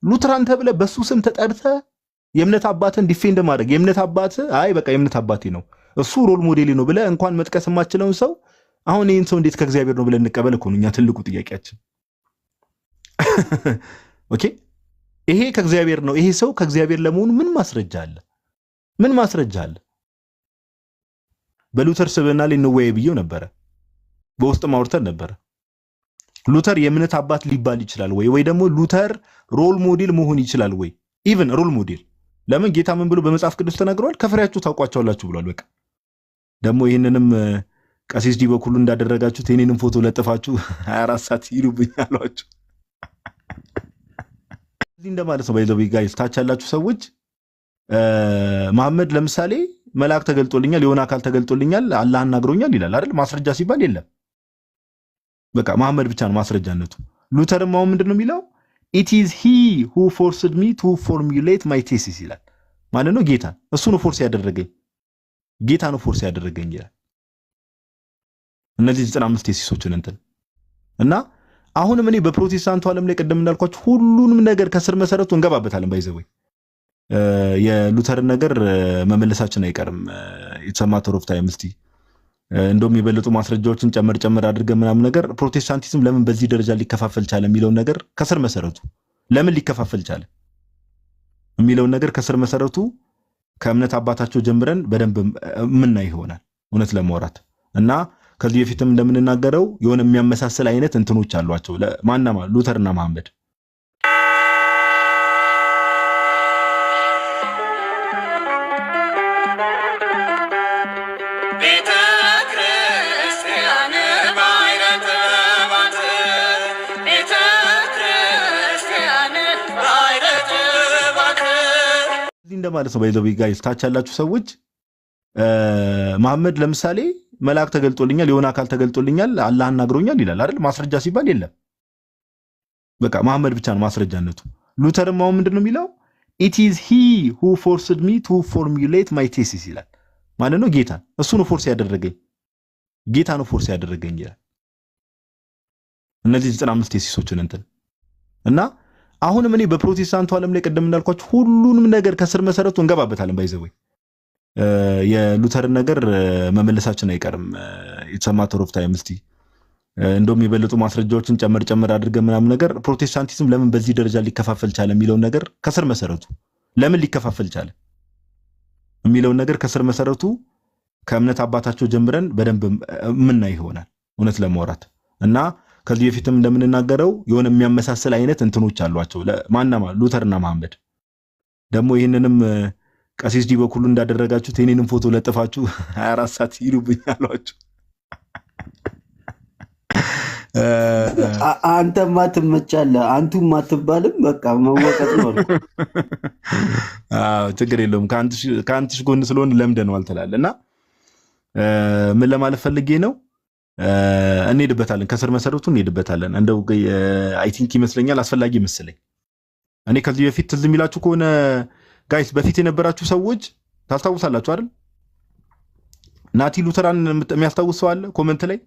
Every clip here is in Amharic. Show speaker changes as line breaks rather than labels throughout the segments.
ሉትራን ተብለ በሱ ስም ተጠርተ የእምነት አባትን ዲፌንድ ማድረግ የእምነት አባት አይ በቃ የእምነት አባቴ ነው እሱ ሮል ሞዴል ነው ብለ እንኳን መጥቀስ የማችለውን ሰው አሁን ይሄን ሰው እንዴት ከእግዚአብሔር ነው ብለን እንቀበል እኮ ነው እኛ ትልቁ ጥያቄያችን። ኦኬ ይሄ ከእግዚአብሔር ነው ይሄ ሰው ከእግዚአብሔር ለመሆኑ ምን ማስረጃ አለ? ምን ማስረጃ አለ? በሉተር ስብዕና ላይ ነው ብዬው ነበረ። በውስጥ ማውርተን ነበረ። ሉተር የእምነት አባት ሊባል ይችላል ወይ ደግሞ ሉተር ሮል ሞዴል መሆን ይችላል ወይ? ኢቭን ሮል ሞዴል ለምን ጌታ ምን ብሎ በመጽሐፍ ቅዱስ ተናግሯል? ከፍሬያችሁ ታውቋቸዋላችሁ ብሏል። በቃ ደግሞ ይህንንም ቀሲስ ዲ በኩሉ እንዳደረጋችሁት የኔንም ፎቶ ለጥፋችሁ 24 ሰዓት ይሉብኛል አሏችሁ። እዚህ እንደማለት ነው። ባይዘው ጋይስ ታች ያላችሁ ሰዎች መሐመድ ለምሳሌ መልአክ ተገልጦልኛል፣ የሆነ አካል ተገልጦልኛል፣ አላህ አናግሮኛል ይላል አይደል? ማስረጃ ሲባል የለም። በቃ መሐመድ ብቻ ነው ማስረጃነቱ። ሉተርም አሁን ምንድነው የሚለው? it is he who forced me to formulate my thesis ይላል። ማለት ነው ጌታ እሱ ነው ፎርስ ያደረገኝ፣ ጌታ ነው ፎርስ ያደረገኝ ይላል። እነዚህ 95 ቴሲሶችን እንትን እና አሁንም እኔ በፕሮቴስታንቱ ዓለም ላይ ቀደም እንዳልኳችሁ ሁሉንም ነገር ከስር መሰረቱ እንገባበታለን። ባይዘው የሉተርን ነገር መመለሳችን አይቀርም። it's a matter of time። እስቲ እንደውም የበለጡ ማስረጃዎችን ጨመር አድርገን ምናምን ነገር ፕሮቴስታንቲዝም ለምን በዚህ ደረጃ ሊከፋፈል ቻለ የሚለው ነገር ከስር መሰረቱ ለምን ሊከፋፈል ቻለ የሚለው ነገር ከስር መሰረቱ ከእምነት አባታቸው ጀምረን በደንብ ምናይ ይሆናል እውነት ለማውራት እና ከዚህ በፊትም እንደምንናገረው የሆነ የሚያመሳስል አይነት እንትኖች አሏቸው ማናማ ሉተርና መሐመድ። እንደማለት ነው። ባይዘው ጋይስ ታች ያላችሁ ሰዎች መሐመድ ለምሳሌ መልአክ ተገልጦልኛል፣ የሆነ አካል ተገልጦልኛል፣ አላህ አናግሮኛል ይላል አይደል? ማስረጃ ሲባል የለም። በቃ መሐመድ ብቻ ነው ማስረጃነቱ። ሉተርም አሁን ምንድነው የሚለው? it is he who forced me to formulate my thesis ይላል። ማለት ነው ጌታ እሱ ነው ፎርስ ያደረገኝ፣ ጌታ ነው ፎርስ ያደረገኝ ይላል። እነዚህ 95 ቴሲሶችን እንትን እና አሁንም እኔ በፕሮቴስታንቱ ዓለም ላይ ቀደም እንዳልኳችሁ ሁሉንም ነገር ከስር መሰረቱ እንገባበታለን። ባይዘው የሉተርን ነገር መመለሳችን አይቀርም። it's a matter of time። እስቲ እንደውም የበለጡ ማስረጃዎችን ጨመር አድርገን ምናምን ነገር ፕሮቴስታንቲዝም ለምን በዚህ ደረጃ ሊከፋፈል ቻለ የሚለው ነገር ከስር መሰረቱ ለምን ሊከፋፈል ቻለ የሚለው ነገር ከስር መሰረቱ ከእምነት አባታቸው ጀምረን በደንብ ምናይ ይሆናል እውነት ለማውራት እና ከዚህ በፊትም እንደምንናገረው የሆነ የሚያመሳስል አይነት እንትኖች አሏቸው ማናማ ሉተርና መሐመድ። ደግሞ ይህንንም ቀሲስ ዲ በኩሉ እንዳደረጋችሁት የኔንም ፎቶ ለጥፋችሁ 24 ሰዓት ይሉብኛል አሏችሁ።
አንተማ ትመቻለህ፣ አንቱም አትባልም። በቃ መወቀጥ ነው።
አዎ ችግር የለውም። ከአንትሽ ጎን ስለሆነ ለምደነዋል ትላለህ እና ምን ለማለት ፈልጌ ነው እንሄድበታለን፣ ከስር መሰረቱ እንሄድበታለን። እንደው አይ ቲንክ ይመስለኛል አስፈላጊ መሰለኝ። እኔ ከዚህ በፊት ትዝ የሚላችሁ ከሆነ ጋይስ በፊት የነበራችሁ ሰዎች ታስታውሳላችሁ አይደል? ናቲ ሉተራን የሚያስታውስ ሰው አለ ኮሜንት ላይ?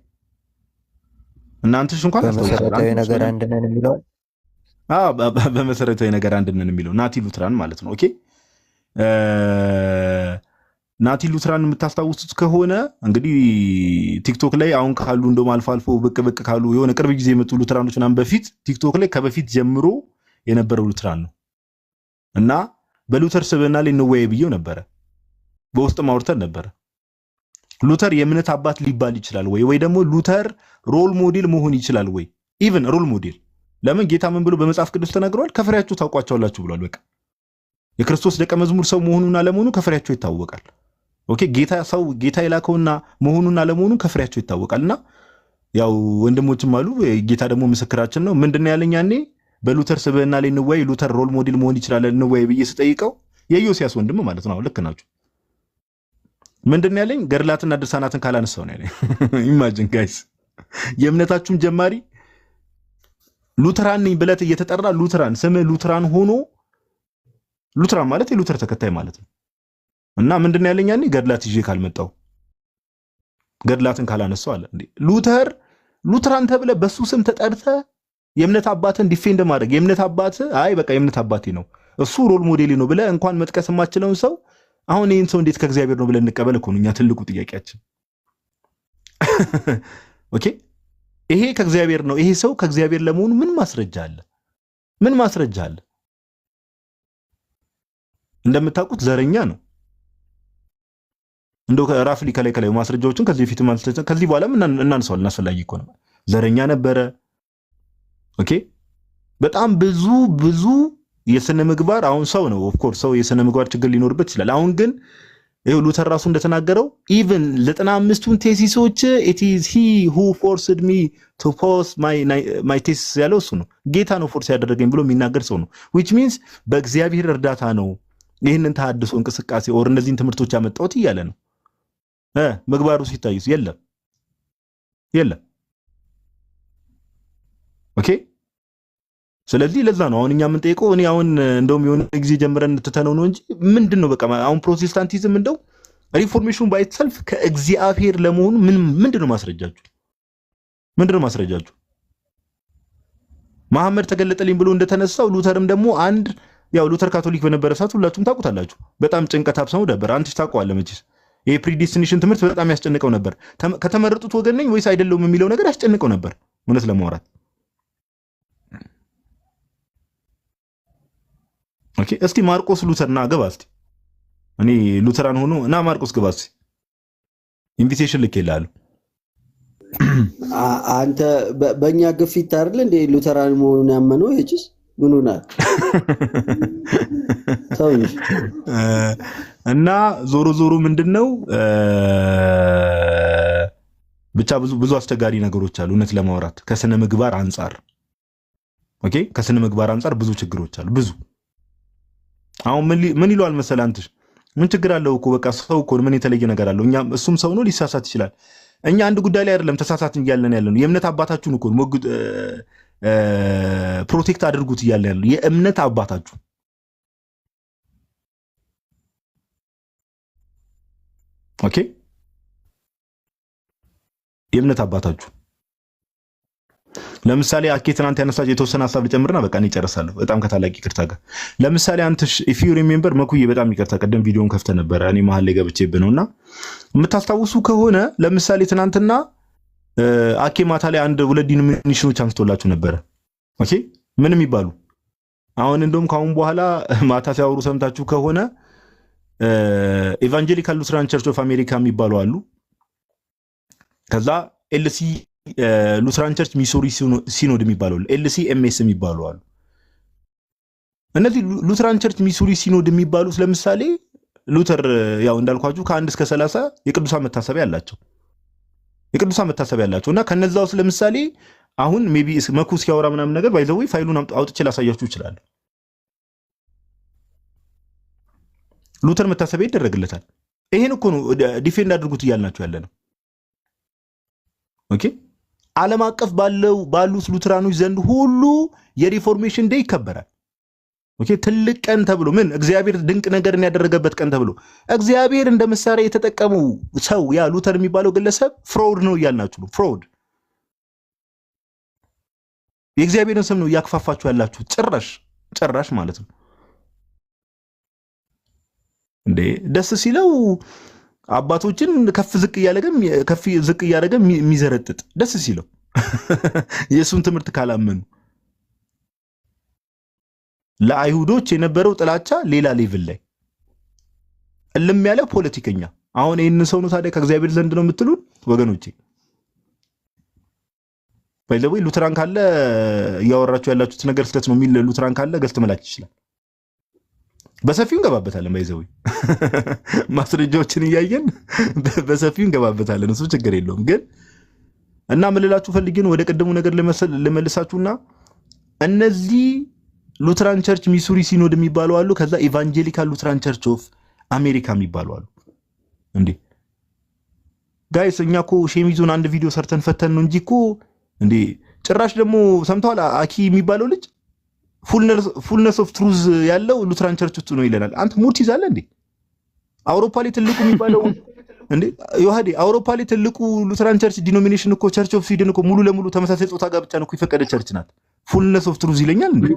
እናንተሽ እንኳን
በመሰረታዊ ነገር አንድ ነን የሚለው
በመሰረታዊ ነገር አንድ ነን የሚለው ናቲ ሉተራን ማለት ነው። ኦኬ ናቲ ሉተራን የምታስታውሱት ከሆነ እንግዲህ ቲክቶክ ላይ አሁን ካሉ እንደውም አልፎ ብቅ ካሉ የሆነ ቅርብ ጊዜ የመጡ ሉተራኖች ምናምን በፊት ቲክቶክ ላይ ከበፊት ጀምሮ የነበረው ሉተራን ነው እና በሉተር ስብዕና ላይ ነው ብዬው ነበረ። በውስጥ ማውርተን ነበረ። ሉተር የእምነት አባት ሊባል ይችላል ወይ ደግሞ ሉተር ሮል ሞዴል መሆን ይችላል ወይ? ኢቭን ሮል ሞዴል ለምን ጌታ ምን ብሎ በመጽሐፍ ቅዱስ ተናግሯል? ከፍሬያችሁ ታውቋቸዋላችሁ ብሏል። በቃ የክርስቶስ ደቀ መዝሙር ሰው መሆኑና ለመሆኑ ከፍሬያቸው ይታወቃል። ኦኬ ጌታ የላከውና መሆኑና ለመሆኑ ከፍሬያቸው ይታወቃልና ያው ወንድሞችም አሉ ጌታ ደግሞ ምስክራችን ነው። ምንድነው ያለኝ ያኔ በሉተር ስብዕና ላይ ነው ሉተር ሮል ሞዴል መሆን ይችላል ነው ብዬ ስጠይቀው የዮሲያስ ወንድም ማለት ነው። ልክ ናችሁ። ምንድነው ያለኝ? ገድላትና ድርሳናትን ካላነሳው ነው ያለኝ። ኢማጂን ጋይስ የእምነታችሁም ጀማሪ ሉተራን ነኝ ብለት እየተጠራ ሉተራን ስም ሉተራን ሆኖ ሉተራን ማለት የሉተር ተከታይ ማለት ነው። እና ምንድነው ያለኝ ያኔ ገድላት ይዤ ካልመጣው ገድላትን ካላነሳው አለ እንዴ ሉተራን ተብለ በሱ ስም ተጠርተ የእምነት አባትን ዲፌንድ ማድረግ የእምነት አባት አይ በቃ የእምነት አባቴ ነው እሱ ሮል ሞዴሌ ነው ብለህ እንኳን መጥቀስ የማችለውን ሰው አሁን ይህን ሰው እንዴት ከእግዚአብሔር ነው ብለን እንቀበል እኮ ነው እኛ ትልቁ ጥያቄያችን። ኦኬ ይሄ ከእግዚአብሔር ነው ይሄ ሰው ከእግዚአብሔር ለመሆኑ ምን ማስረጃ አለ? ምን ማስረጃ አለ? እንደምታውቁት ዘረኛ ነው። እንደው ራፍሊ ከላይ ማስረጃዎችን ከዚህ በፊት ማለት ከዚህ በኋላ እናንሳለን አስፈላጊ እኮ ነው። ዘረኛ ነበረ። ኦኬ በጣም ብዙ የስነ ምግባር አሁን ሰው ነው ኦፍ ኮርስ ሰው የስነ ምግባር ችግር ሊኖርበት ይችላል። አሁን ግን ይሄ ሉተር ራሱ እንደተናገረው ኢቭን 95ቱን ቴሲሶች it is he who forced me to post my thesis ያለው እሱ ነው። ጌታ ነው ፎርስ ያደረገኝ ብሎ የሚናገር ሰው ነው። which means በእግዚአብሔር እርዳታ ነው ይህንን ተሐድሶ እንቅስቃሴ ኦር እነዚህን ትምህርቶች ያመጣሁት እያለ ነው። ምግባሩ ሲታዩስ የለም። ኦኬ ስለዚህ ለዛ ነው አሁን እኛ የምንጠይቀው እኔ አሁን እንደውም የሆነ ጊዜ ጀምረን ተተነው ነው እንጂ ምንድነው በቃ አሁን ፕሮቴስታንቲዝም እንደው ሪፎርሜሽን ባይ ኢትሰልፍ ከእግዚአብሔር ለመሆኑ ምንድነው ማስረጃችሁ? መሐመድ ተገለጠልኝ ብሎ እንደተነሳው ሉተርም ደግሞ አንድ ያው ሉተር ካቶሊክ በነበረ ሰዓት ሁላችሁም ታውቁታላችሁ በጣም ጭንቀት አብሰው ነበር። አንተ ታውቀዋለህ መቼስ ይሄ ፕሪዲስቲኔሽን ትምህርት በጣም ያስጨንቀው ነበር። ከተመረጡት ወገን ነኝ ወይስ አይደለም የሚለው ነገር ያስጨንቀው ነበር እውነት ለማውራት። ኦኬ እስቲ ማርቆስ ሉተርና ገባ እስቲ እኔ ሉተራን ሆኖ እና ማርቆስ ገባ እስቲ ኢንቪቴሽን ልኬልሃለሁ።
አንተ በእኛ ግፊት አይደል እንደ ሉተራን መሆኑን ያመነው እቺስ ምን ሆናል?
እና ዞሮ ምንድነው ብቻ ብዙ አስቸጋሪ ነገሮች አሉ እውነት ለማውራት ከስነ ምግባር አንፃር። ኦኬ ከስነ ምግባር አንፃር ብዙ ችግሮች አሉ ብዙ። አሁን ምን ይሏል መሰለህ አንተሽ ምን ችግር አለው እኮ በቃ ሰው እኮ ምን የተለየ ነገር አለው? እኛ እሱም ሰው ነው ሊሳሳት ይችላል። እኛ አንድ ጉዳይ ላይ አይደለም ተሳሳትን እያለን ያለነው የእምነት አባታችሁን እኮ ሞግድ ፕሮቴክት አድርጉት እያለን ያለው የእምነት አባታችሁ። ኦኬ የእምነት አባታችሁ ለምሳሌ አኬ ትናንት ያነሳች የተወሰነ ሐሳብ ልጨምርና በቃ እኔ እጨርሳለሁ በጣም ከታላቅ ይቅርታ ጋር። ለምሳሌ አንተሽ if you remember መኩዬ በጣም ይቅርታ ቀደም ቪዲዮን ከፍተ ነበር እኔ መሀል ላይ ገብቼብህ ነውና የምታስታውሱ ከሆነ ለምሳሌ ትናንትና አኬ ማታ ላይ አንድ ሁለት ዲኖሚኔሽኖች አንስቶላችሁ ነበር። ኦኬ ምንም ይባሉ አሁን እንደውም ካሁን በኋላ ማታ ሲያወሩ ሰምታችሁ ከሆነ ኢቫንጀሊካል ሉትራን ቸርች ኦፍ አሜሪካ የሚባሉ አሉ። ከዛ ኤልሲ ሉትራን ቸርች ሚሶሪ ሲኖድ የሚባሉ አሉ። ኤልሲ ኤምኤስ የሚባሉ አሉ። እነዚህ ሉትራን ቸርች ሚሶሪ ሲኖድ የሚባሉት ለምሳሌ ሉተር ያው እንዳልኳችሁ ከ1 እስከ 30 የቅዱሳን መታሰቢያ አላቸው እና ከነዛ ውስጥ ለምሳሌ አሁን ሜቢ መኩ ሲያወራ ምናምን ነገር ባይዘው ፋይሉን አውጥቼ ላሳያችሁ ይችላል። ሉተር መታሰቢያ ይደረግለታል። ይሄን እኮ ነው ዲፌንድ አድርጉት እያልናችሁ ያለነው። ኦኬ ዓለም አቀፍ ባሉት ሉትራኖች ዘንድ ሁሉ የሪፎርሜሽን ዴይ ይከበራል። ኦኬ ትልቅ ቀን ተብሎ ምን እግዚአብሔር ድንቅ ነገርን ያደረገበት ቀን ተብሎ እግዚአብሔር እንደ መሳሪያ የተጠቀመው ሰው ያ ሉተር የሚባለው ግለሰብ ፍሮድ ነው እያልናችሁ ነው። ፍሮድ የእግዚአብሔርን ስም ነው እያክፋፋችሁ ያላችሁ ጭራሽ ማለት ነው እንዴ። ደስ ሲለው አባቶችን ከፍ ዝቅ እያደረገ የሚዘረጥጥ ደስ ሲለው የሱን ትምህርት ካላመኑ ለአይሁዶች የነበረው ጥላቻ ሌላ ሌቭል ላይ እልም ያለ ፖለቲከኛ። አሁን ይህንን ሰው ነው ታዲያ ከእግዚአብሔር ዘንድ ነው የምትሉን ወገኖቼ? ባይዘው ሉትራን ካለ እያወራችሁ ያላችሁት ነገር ስህተት ነው የሚል ሉትራን ካለ ገዝት መላክ ይችላል። በሰፊው እንገባበታለን። ባይዘው ማስረጃዎችን እያየን በሰፊው እንገባበታለን። እሱ ችግር የለውም። ግን እና ምን ልላችሁ ፈልጌ ነው ወደ ቀደሙ ነገር ልመልሳችሁና እነዚህ ሉትራን ቸርች ሚሱሪ ሲኖድ የሚባሉ አሉ። ከዛ ኢቫንጀሊካል ሉትራን ቸርች ኦፍ አሜሪካ የሚባሉ አሉ። እንዴ ጋይስ እኛ እኮ ሼሚዞን አንድ ቪዲዮ ሰርተን ፈተን ነው እንጂ እኮ እንዴ ጭራሽ ደግሞ ሰምተዋል። አኪ የሚባለው ልጅ ፉልነስ ኦፍ ትሩዝ ያለው ሉትራን ቸርች ውስጥ ነው ይለናል። አንተ ሙርት ይዛለ እንዴ? አውሮፓ ላይ ትልቁ የሚባለው እንዴ ዮሐዴ አውሮፓ ላይ ትልቁ ሉትራን ቸርች ዲኖሚኔሽን እኮ ቸርች ኦፍ ስዊድን እኮ ሙሉ ለሙሉ ተመሳሳይ ጾታ ጋብቻ ነው እኮ የፈቀደ ቸርች ናት። ፉልነስ ኦፍ ትሩዝ ይለኛል እንዴ?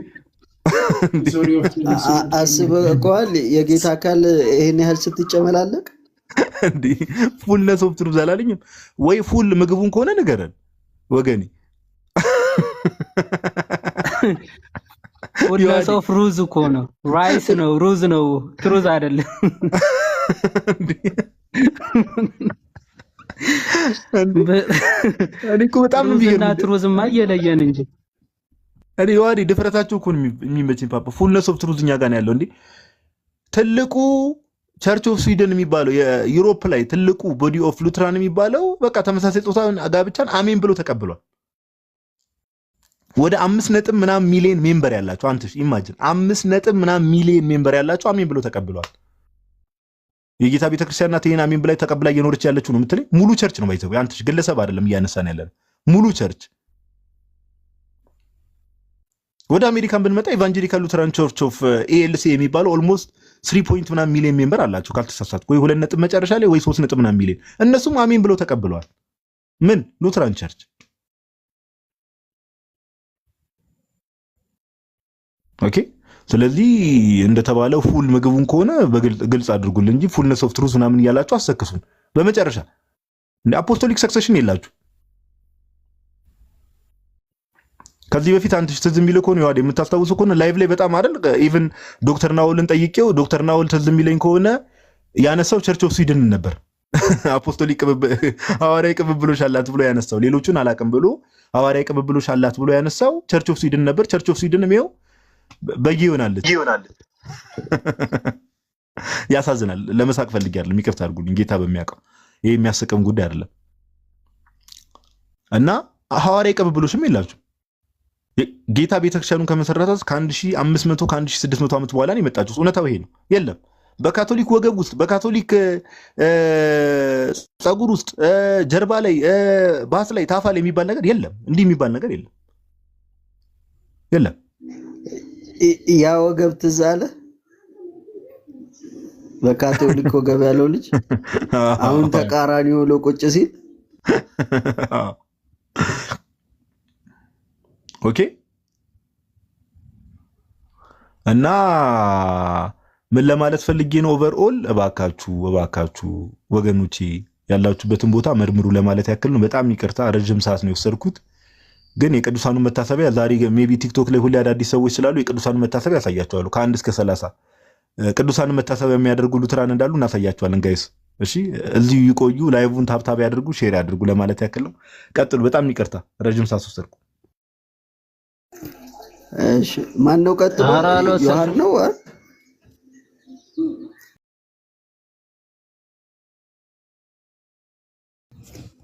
አስበቀዋል የጌታ አካል ይሄን ያህል ስትጨመላለቅ
እንዴ? ፉልነስ ኦፍ ትሩዝ አላለኝም ወይ? ፉል ምግቡን ከሆነ ንገረን ወገኔ።
ፉልነስ ኦፍ ሩዝ እኮ ነው። ራይስ ነው፣ ሩዝ ነው፣ ትሩዝ አይደለም።
እኔ እኮ በጣም ነው
የሚገርምና ትሩዝማ እየለየን እንጂ
እኔ ዋዲ ድፍረታቸው እኮ የሚመችኝ ፓፓ። ፉልነስ ኦፍ ትሩዝ እኛ ጋር ነው ያለው እንዴ? ትልቁ ቸርች ኦፍ ስዊድን የሚባለው የዩሮፕ ላይ ትልቁ ቦዲ ኦፍ ሉትራን የሚባለው በቃ ተመሳሳይ ጾታ ጋብቻን አሜን ብሎ ተቀብሏል። ወደ 5 ምናምን ሚሊዮን ሜምበር ያላቸው አንተ ኢማጂን 5 ምናምን ሚሊዮን ሜምበር ያላቸው አሜን ብሎ ተቀብሏል። የጌታ ቤተክርስቲያን ናት ይሄን አሜን ብላ ተቀብላ እየኖረች ያለችው ነው የምትለኝ? ሙሉ ቸርች ነው ባይዘው። አንተ ግለሰብ አይደለም እያነሳን ያለን ሙሉ ቸርች። ወደ አሜሪካን ብንመጣ ኢቫንጀሊካል ሉተራን ቸርች ኦፍ ኤኤልሲ የሚባለው ኦልሞስት 3 ምናምን ሚሊዮን ሜምበር አላቸው ካልተሳሳትኩ፣ ወይ 2 ነጥብ መጨረሻ ላይ ወይ 3 ነጥብ ምናምን ሚሊዮን። እነሱም አሜን ብለው ተቀብለዋል። ምን ሉተራን ቸርች። ኦኬ። ስለዚህ እንደተባለው ፉል ምግቡን ከሆነ በግልጽ አድርጉልን እንጂ ፉልነስ ኦፍ ትሩዝ ምናምን እያላችሁ አሰክሱን። በመጨረሻ እንደ አፖስቶሊክ ሰክሰሽን የላችሁ። ከዚህ በፊት አንተ ትዝ የሚል ከሆነ ያው የምታስታውሱ ከሆነ ላይቭ ላይ በጣም አይደል ኢቭን ዶክተር ናውልን ጠይቄው ዶክተር ናውል ትዝ የሚለኝ ከሆነ ያነሳው ቸርች ኦፍ ስዊድን ነበር። አፖስቶሊክ ሐዋርያዊ ቅብብሎሽ አላት ብሎ ያነሳው፣ ሌሎቹን አላቅም ብሎ ሐዋርያዊ ቅብብሎሽ አላት ብሎ ያነሳው ቸርች ኦፍ ስዊድን ነበር። ቸርች ኦፍ ስዊድን ነው በጊ ይሆናለች። ያሳዝናል። ለመሳቅ ፈልጌያለሁ፣ ይቅርታ አድርጉልኝ። ጌታ በሚያውቀው ይሄ የሚያስቀም ጉዳይ አይደለም። እና ሐዋርያዊ ቅብብሎሽም የላችሁ። ጌታ ቤተክርስቲያኑን ከመሰረታት ከ1500 ከ1600 ዓመት በኋላ ነው የመጣችው። እውነታው ይሄ ነው። የለም በካቶሊክ ወገብ ውስጥ በካቶሊክ ጸጉር ውስጥ ጀርባ ላይ ባስ ላይ ታፋ ላይ የሚባል ነገር የለም። እንዲህ የሚባል ነገር የለም የለም።
ያ ወገብ ትዝ አለ? በካቶሊክ ወገብ ያለው ልጅ አሁን ተቃራኒ ሆኖ ቁጭ ሲል
ኦኬ። እና ምን ለማለት ፈልጌ ነው? ኦቨርኦል እባካችሁ ወገኖቼ ያላችሁበትን ቦታ መርምሩ ለማለት ያክል ነው። በጣም ይቅርታ ረጅም ሰዓት ነው የወሰድኩት። ግን የቅዱሳኑ መታሰቢያ ዛሬ ሜቢ ቲክቶክ ላይ ሁሌ አዳዲስ ሰዎች ስላሉ የቅዱሳኑ መታሰቢያ ያሳያቸዋለሁ። ከ1 እስከ 30 ቅዱሳኑ መታሰቢያ የሚያደርጉ ሉተራን እንዳሉ እናሳያቸዋለን ጋይስ። እሺ እዚሁ ይቆዩ። ላይቭን ታብታብ ያድርጉ፣ ሼር ያድርጉ ለማለት ያክል ነው። ቀጥሉ። በጣም ይቅርታ ረጅም ሰዓት ወሰድኩ።
እሺ ማን ነው ቀጥሎ? ዮሐን ነው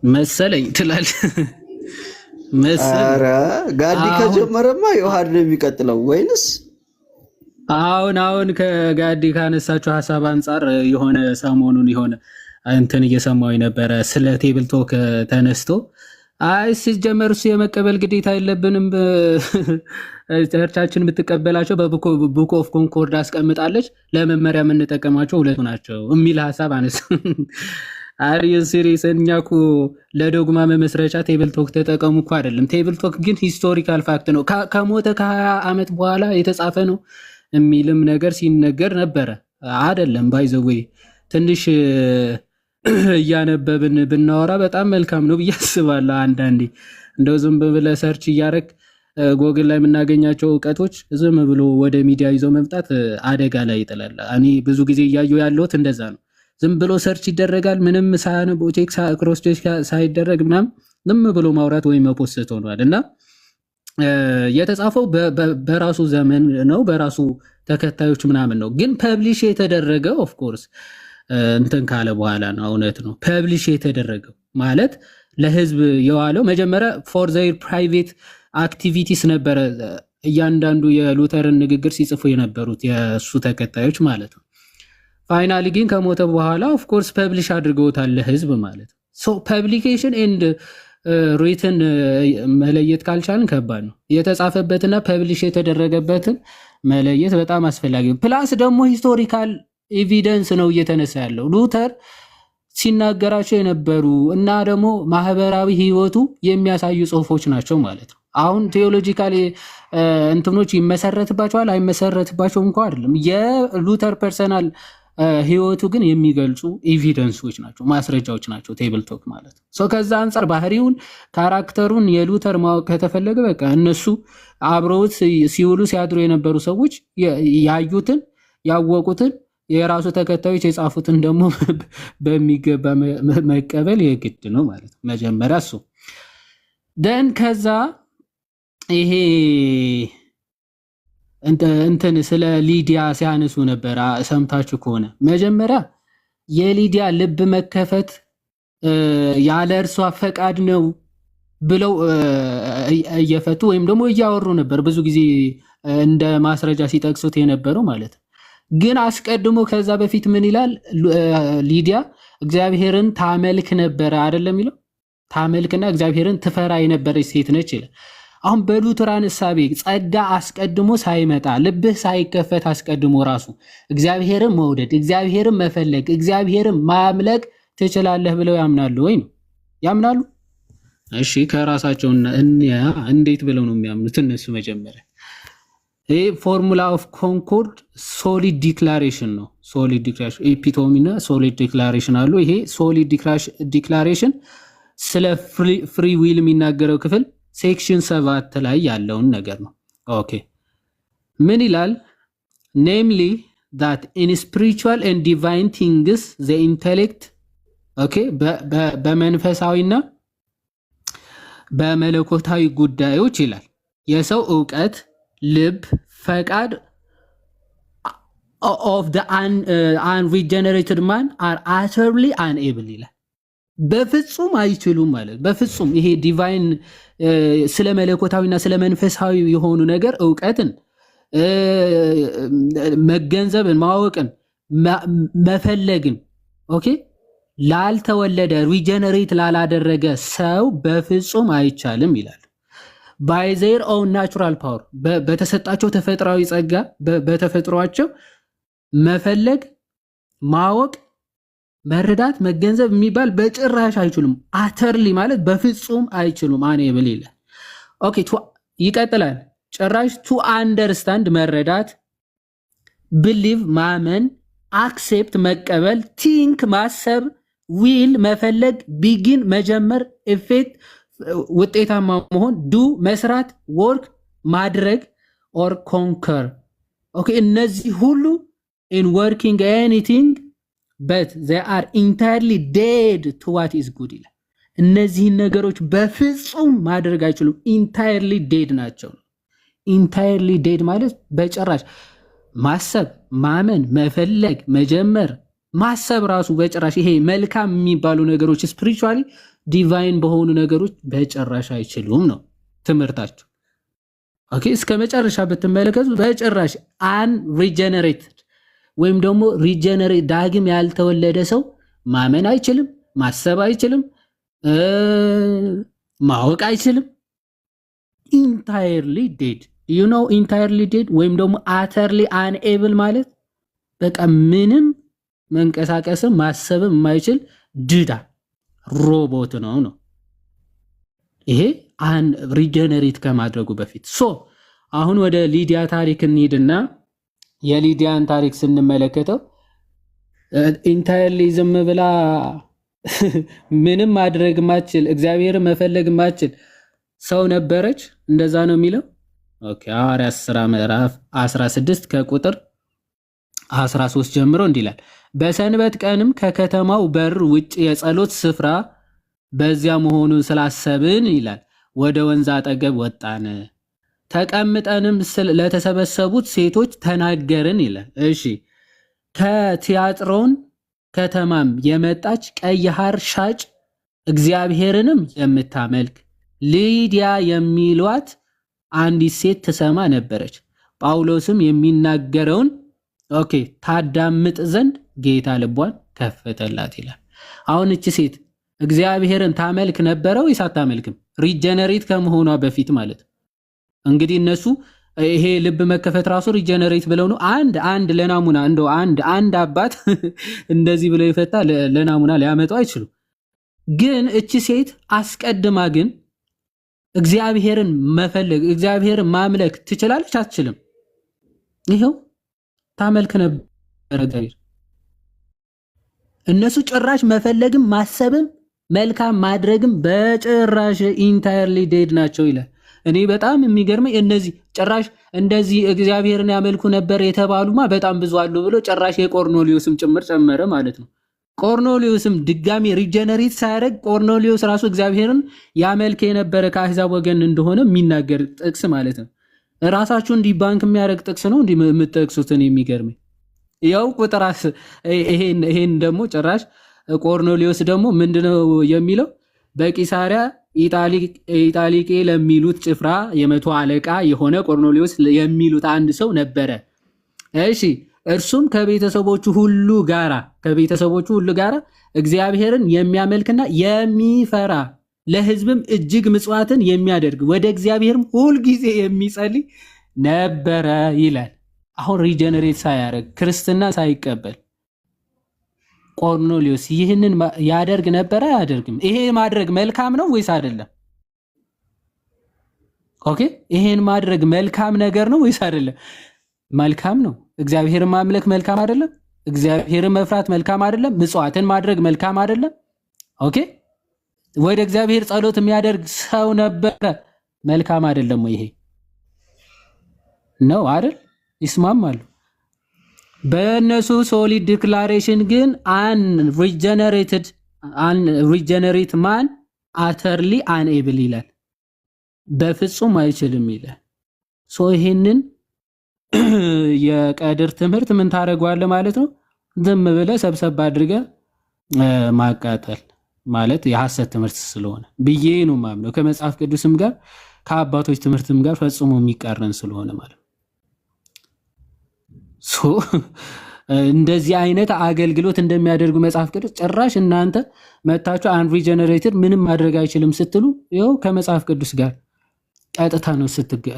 መሰለኝ ትላለህ።
ኧረ ጋዲ ከጀመረማ ዮሐን ነው የሚቀጥለው ወይንስ?
አሁን ከጋዲ ካነሳችሁ ሀሳብ አንጻር የሆነ ሰሞኑን የሆነ እንትን እየሰማሁኝ ነበረ ስለ ቴብል ቶክ ተነስቶ አይ ሲጀመር እሱ የመቀበል ግዴታ የለብንም ቸርቻችን የምትቀበላቸው በቡክ ኦፍ ኮንኮርድ አስቀምጣለች፣ ለመመሪያ የምንጠቀማቸው ሁለቱ ናቸው የሚል ሀሳብ አነሳ። አሪን ሲሪየስ እኛ እኮ ለዶግማ መመስረቻ ቴብል ቶክ ተጠቀሙ እኮ አይደለም። ቴብል ቶክ ግን ሂስቶሪካል ፋክት ነው፣ ከሞተ ከ20 ዓመት በኋላ የተጻፈ ነው የሚልም ነገር ሲነገር ነበረ። አይደለም ባይ ዘ ዌይ ትንሽ እያነበብን ብናወራ በጣም መልካም ነው ብዬ አስባለሁ። አንዳንዴ እንደው ዝም ብለህ ሰርች እያደረግ ጎግል ላይ የምናገኛቸው እውቀቶች ዝም ብሎ ወደ ሚዲያ ይዞ መምጣት አደጋ ላይ ይጥላል። እኔ ብዙ ጊዜ እያየሁ ያለሁት እንደዛ ነው። ዝም ብሎ ሰርች ይደረጋል፣ ምንም ሳያነብ ቼክ ክሮስ ቼክ ሳይደረግ ምናምን ዝም ብሎ ማውራት ወይም መፖስት ሆኗል። እና የተጻፈው በራሱ ዘመን ነው፣ በራሱ ተከታዮች ምናምን ነው። ግን ፐብሊሽ የተደረገው ኦፍ ኮርስ እንትን ካለ በኋላ ነው። እውነት ነው። ፐብሊሽ የተደረገው ማለት ለህዝብ የዋለው መጀመሪያ ፎር ዘር ፕራይቬት አክቲቪቲስ ነበረ። እያንዳንዱ የሉተርን ንግግር ሲጽፉ የነበሩት የእሱ ተከታዮች ማለት ነው። ፋይናሊ ግን ከሞተ በኋላ ኦፍ ኮርስ ፐብሊሽ አድርገውታል ለህዝብ ማለት ነው። ሶ ፐብሊኬሽን ኤንድ ሪትን መለየት ካልቻልን ከባድ ነው። የተጻፈበትና ፐብሊሽ የተደረገበትን መለየት በጣም አስፈላጊ ነው። ፕላስ ደግሞ ሂስቶሪካል ኤቪደንስ ነው እየተነሳ ያለው ሉተር ሲናገራቸው የነበሩ እና ደግሞ ማህበራዊ ህይወቱ የሚያሳዩ ጽሁፎች ናቸው ማለት ነው። አሁን ቴዎሎጂካሊ እንትኖች ይመሰረትባቸዋል አይመሰረትባቸውም እንኳን አይደለም። የሉተር ፐርሰናል ህይወቱ ግን የሚገልጹ ኤቪደንሶች ናቸው፣ ማስረጃዎች ናቸው። ቴብል ቶክ ማለት ነው። ከዛ አንጻር ባህሪውን ካራክተሩን የሉተር ማወቅ ከተፈለገ በቃ እነሱ አብረውት ሲውሉ ሲያድሩ የነበሩ ሰዎች ያዩትን ያወቁትን የራሱ ተከታዮች የጻፉትን ደግሞ በሚገባ መቀበል የግድ ነው ማለት ነው። መጀመሪያ እሱ ደን ከዛ ይሄ እንትን ስለ ሊዲያ ሲያነሱ ነበር። ሰምታችሁ ከሆነ መጀመሪያ የሊዲያ ልብ መከፈት ያለ እርሷ ፈቃድ ነው ብለው እየፈቱ ወይም ደግሞ እያወሩ ነበር። ብዙ ጊዜ እንደ ማስረጃ ሲጠቅሱት የነበረው ማለት ነው። ግን አስቀድሞ ከዛ በፊት ምን ይላል? ሊዲያ እግዚአብሔርን ታመልክ ነበረ አይደለም የሚለው? ታመልክና እግዚአብሔርን ትፈራ የነበረች ሴት ነች ይላል። አሁን በሉትራን እሳቤ ጸጋ አስቀድሞ ሳይመጣ ልብህ ሳይከፈት አስቀድሞ ራሱ እግዚአብሔርን መውደድ፣ እግዚአብሔርን መፈለግ፣ እግዚአብሔርን ማምለክ ትችላለህ ብለው ያምናሉ ወይ ነው? ያምናሉ? እሺ ከራሳቸው እንዴት ብለው ነው የሚያምኑት እነሱ? መጀመሪያ ይሄ ፎርሙላ ኦፍ ኮንኮርድ ሶሊድ ዲክላሬሽን ነው። ሶሊድ ዲክላሬሽን ኤፒቶሚ እና ሶሊድ ዲክላሬሽን አሉ። ይሄ ሶሊድ ዲክላሬሽን ስለ ፍሪ ዊል የሚናገረው ክፍል ሴክሽን 7 ላይ ያለውን ነገር ነው። ኦኬ ምን ይላል? ኔምሊ that in spiritual and divine things the intellect ኦኬ በመንፈሳዊና በመለኮታዊ ጉዳዮች ይላል የሰው ዕውቀት፣ ልብ፣ ፈቃድ of the unregenerated man are utterly unable ይላል። በፍጹም አይችሉም ማለት በፍጹም ይሄ ዲቫይን ስለ መለኮታዊና ስለ መንፈሳዊ የሆኑ ነገር ዕውቀትን፣ መገንዘብን፣ ማወቅን፣ መፈለግን ኦኬ ላልተወለደ ሪጀነሬት ላላደረገ ሰው በፍጹም አይቻልም ይላል። by their own natural power በተሰጣቸው ተፈጥሯዊ ጸጋ በተፈጥሯቸው መፈለግ፣ ማወቅ፣ መረዳት፣ መገንዘብ የሚባል በጭራሽ አይችሉም። አተርሊ ማለት በፍጹም አይችሉም። አንኤብል ይላል። ኦኬ ይቀጥላል። ጭራሽ ቱ አንደርስታንድ መረዳት፣ ብሊቭ ማመን፣ አክሴፕት መቀበል፣ ቲንክ ማሰብ፣ ዊል መፈለግ፣ ቢጊን መጀመር፣ ኢፌክት ውጤታማ መሆን፣ ዱ መስራት፣ ወርክ ማድረግ፣ ኦር ኮንከር ኦኬ እነዚህ ሁሉ in working anything but they are entirely dead to what is good ይላል። እነዚህን ነገሮች በፍጹም ማድረግ አይችሉም። ኢንታየርሊ ዴድ ናቸው። ኢንታየርሊ ዴድ ማለት በጭራሽ ማሰብ፣ ማመን፣ መፈለግ፣ መጀመር፣ ማሰብ ራሱ በጭራሽ ይሄ መልካም የሚባሉ ነገሮች ስፒሪቹዋሊ ዲቫይን በሆኑ ነገሮች በጭራሽ አይችሉም ነው ትምህርታቸው። ኦኬ እስከ መጨረሻ ብትመለከቱ በጭራሽ አንሪጀነሬትድ ወይም ደግሞ ሪጀነሬት ዳግም ያልተወለደ ሰው ማመን አይችልም፣ ማሰብ አይችልም፣ ማወቅ አይችልም። ኢንታየርሊ ዴድ ዩ ኖ ኢንታየርሊ ዴድ ወይም ደግሞ አተርሊ አንኤብል ማለት በቃ ምንም መንቀሳቀስም ማሰብም የማይችል ድዳ ሮቦት ነው ነው ይሄ አን ሪጀነሬት ከማድረጉ በፊት። ሶ አሁን ወደ ሊዲያ ታሪክ እንሂድና የሊዲያን ታሪክ ስንመለከተው ኢንታየርሊ ዝም ብላ ምንም ማድረግ ማችል እግዚአብሔር መፈለግ ማችል ሰው ነበረች። እንደዛ ነው የሚለው። ኦኬ ሐዋርያት ሥራ ምዕራፍ 16 ከቁጥር 13 ጀምሮ እንዲላል በሰንበት ቀንም ከከተማው በር ውጭ የጸሎት ስፍራ በዚያ መሆኑን ስላሰብን ይላል ወደ ወንዝ አጠገብ ወጣን፣ ተቀምጠንም ለተሰበሰቡት ሴቶች ተናገርን ይላል። እሺ ከቲያጥሮን ከተማም የመጣች ቀይ ሐር ሻጭ እግዚአብሔርንም የምታመልክ ሊዲያ የሚሏት አንዲት ሴት ትሰማ ነበረች። ጳውሎስም የሚናገረውን ኦኬ ታዳምጥ ዘንድ ጌታ ልቧን ከፈተላት ይላል። አሁን እቺ ሴት እግዚአብሔርን ታመልክ ነበረ ወይስ አታመልክም? ሪጀነሬት ከመሆኗ በፊት ማለት እንግዲህ እነሱ ይሄ ልብ መከፈት ራሱ ሪጀነሬት ብለው ነው። አንድ ለናሙና እንደው አንድ አባት እንደዚህ ብለው ይፈታ ለናሙና ሊያመጡ አይችሉም። ግን እቺ ሴት አስቀድማ ግን እግዚአብሔርን መፈለግ እግዚአብሔርን ማምለክ ትችላለች አትችልም? ይሄው ታመልክ ነበር እግዚአብሔር። እነሱ ጭራሽ መፈለግም ማሰብም መልካም ማድረግም በጭራሽ ኢንታየርሊ ዴድ ናቸው ይላል። እኔ በጣም የሚገርመኝ እነዚህ ጭራሽ እንደዚህ እግዚአብሔርን ያመልኩ ነበር የተባሉማ በጣም ብዙ አሉ ብሎ ጭራሽ የቆርኔሊዮስም ጭምር ጨመረ ማለት ነው። ቆርኔሊዮስም ድጋሚ ሪጀነሬት ሳያደርግ ቆርኔሊዮስ ራሱ እግዚአብሔርን ያመልክ የነበረ ከአሕዛብ ወገን እንደሆነ የሚናገር ጥቅስ ማለት ነው። ራሳችሁ እንዲህ ባንክ የሚያደርግ ጥቅስ ነው እንዲህ የምትጠቅሱትን የሚገርመኝ ያው ቁጥራስ ይሄን ደግሞ ጭራሽ ቆርኔሊዮስ ደግሞ ምንድነው የሚለው? በቂሳሪያ ኢጣሊቄ ለሚሉት ጭፍራ የመቶ አለቃ የሆነ ቆርኔሊዮስ የሚሉት አንድ ሰው ነበረ። እሺ እርሱም ከቤተሰቦቹ ሁሉ ጋራ እግዚአብሔርን የሚያመልክና የሚፈራ ለሕዝብም እጅግ ምጽዋትን የሚያደርግ ወደ እግዚአብሔርም ሁልጊዜ የሚጸልይ ነበረ ይላል። አሁን ሪጀነሬት ሳያደርግ ክርስትና ሳይቀበል ቆርኔሊዮስ ይህንን ያደርግ ነበረ አያደርግም? ይሄ ማድረግ መልካም ነው ወይስ አይደለም? ኦኬ ይሄን ማድረግ መልካም ነገር ነው ወይስ አይደለም? መልካም ነው። እግዚአብሔርን ማምለክ መልካም አይደለም? እግዚአብሔርን መፍራት መልካም አይደለም? ምጽዋትን ማድረግ መልካም አይደለም? ኦኬ ወደ እግዚአብሔር ጸሎት የሚያደርግ ሰው ነበረ፣ መልካም አይደለም ወይ? ይሄ ነው አይደል? ይስማማሉ። በእነሱ ሶሊድ ዲክላሬሽን ግን ሪጀነሬት ማን አተርሊ አንኤብል ይላል፣ በፍጹም አይችልም ይላል። ይሄንን የቀድር ትምህርት ምን ታደርገዋለህ ማለት ነው? ዝም ብለህ ሰብሰብ አድርገህ ማቃጠል ማለት የሐሰት ትምህርት ስለሆነ ብዬ ነው ማምነው። ከመጽሐፍ ቅዱስም ጋር ከአባቶች ትምህርትም ጋር ፈጽሞ የሚቃረን ስለሆነ ማለት ነው። እንደዚህ አይነት አገልግሎት እንደሚያደርጉ መጽሐፍ ቅዱስ ጭራሽ እናንተ መታችሁ አንሪጀነሬትድ ምንም ማድረግ አይችልም ስትሉ ይኸው ከመጽሐፍ ቅዱስ ጋር ቀጥታ ነው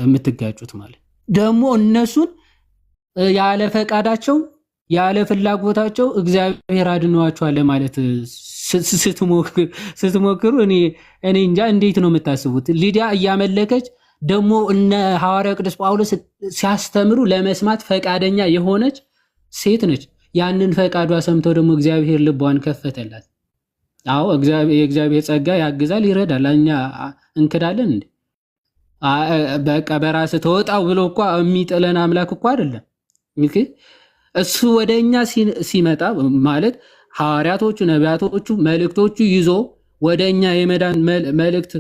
የምትጋጩት ማለት ደግሞ እነሱን ያለ ፈቃዳቸው ያለ ፍላጎታቸው እግዚአብሔር አድኗቸዋል ማለት ስትሞክሩ እኔ እንጃ እንዴት ነው የምታስቡት? ሊዲያ እያመለከች ደግሞ እነ ሐዋርያው ቅዱስ ጳውሎስ ሲያስተምሩ ለመስማት ፈቃደኛ የሆነች ሴት ነች። ያንን ፈቃዷ ሰምተው ደግሞ እግዚአብሔር ልቧን ከፈተላት። አዎ የእግዚአብሔር ጸጋ ያግዛል፣ ይረዳል። እኛ እንክዳለን እንዴ? በቃ በራስ ተወጣው ብሎ እኮ የሚጥለን አምላክ እኮ አይደለም። እሱ ወደኛ ሲመጣ ማለት ሐዋርያቶቹ፣ ነቢያቶቹ መልእክቶቹ ይዞ ወደኛ የመዳን መልእክት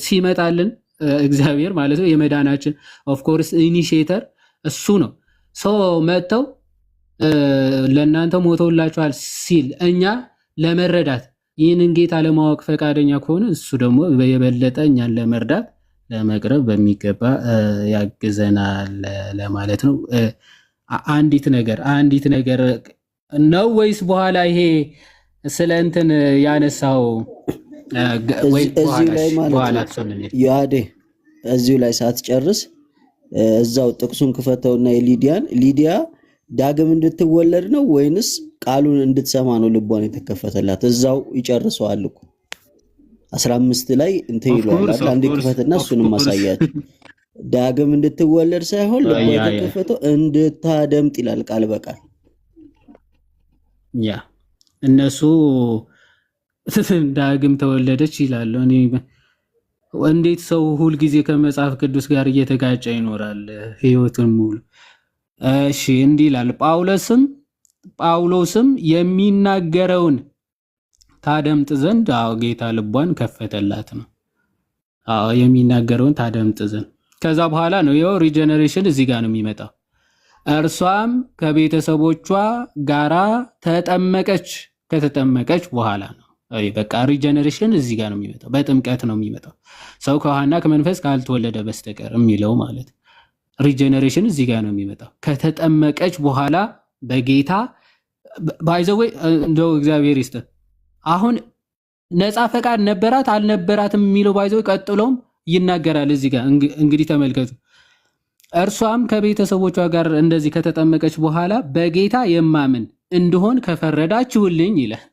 ሲመጣልን እግዚአብሔር ማለት ነው የመዳናችን ኦፍ ኮርስ ኢኒሺየተር እሱ ነው። መጥተው ለእናንተ ሞተውላችኋል ሲል እኛ ለመረዳት ይህንን ጌታ ለማወቅ ፈቃደኛ ከሆነ እሱ ደግሞ የበለጠ እኛን ለመርዳት ለመቅረብ በሚገባ ያግዘናል ለማለት ነው። አንዲት ነገር ነው ወይስ በኋላ ይሄ ስለ እንትን ያነሳው
ዮሐዴ እዚሁ ላይ ሳትጨርስ እዛው ጥቅሱን ክፈተውና ሊዲያ ዳግም እንድትወለድ ነው ወይንስ ቃሉን እንድትሰማ ነው ልቧን የተከፈተላት? እዛው ይጨርሰዋል እኮ 15 ላይ እንትን ይሏል። አንዴ ክፈትና እሱንም ማሳያችሁ። ዳግም እንድትወለድ ሳይሆን ልቧ የተከፈተው እንድታደምጥ ይላል ቃል በቃል።
ያ እነሱ ዳግም ተወለደች ይላሉ። እኔ እንዴት ሰው ሁልጊዜ ከመጽሐፍ ቅዱስ ጋር እየተጋጨ ይኖራል ህይወቱን ሙሉ? እሺ እንዲህ ይላል ጳውሎስም የሚናገረውን ታደምጥ ዘንድ ጌታ ልቧን ከፈተላት ነው። የሚናገረውን ታደምጥ ዘንድ ከዛ በኋላ ነው ይኸው ሪጀነሬሽን እዚህ ጋር ነው የሚመጣው። እርሷም ከቤተሰቦቿ ጋራ ተጠመቀች። ከተጠመቀች በኋላ ነው በቃ ሪጀነሬሽን እዚህ ጋር ነው የሚመጣው። በጥምቀት ነው የሚመጣው። ሰው ከውሃና ከመንፈስ ካልተወለደ በስተቀር የሚለው ማለት ሪጀነሬሽን እዚህ ጋር ነው የሚመጣው። ከተጠመቀች በኋላ በጌታ ባይዘወይ እንደው እግዚአብሔር ይስጥ። አሁን ነፃ ፈቃድ ነበራት አልነበራትም የሚለው ባይዘወይ ቀጥሎም ይናገራል እዚህ ጋር። እንግዲህ ተመልከቱ። እርሷም ከቤተሰቦቿ ጋር እንደዚህ ከተጠመቀች በኋላ በጌታ የማምን እንደሆን ከፈረዳችሁልኝ ይላል።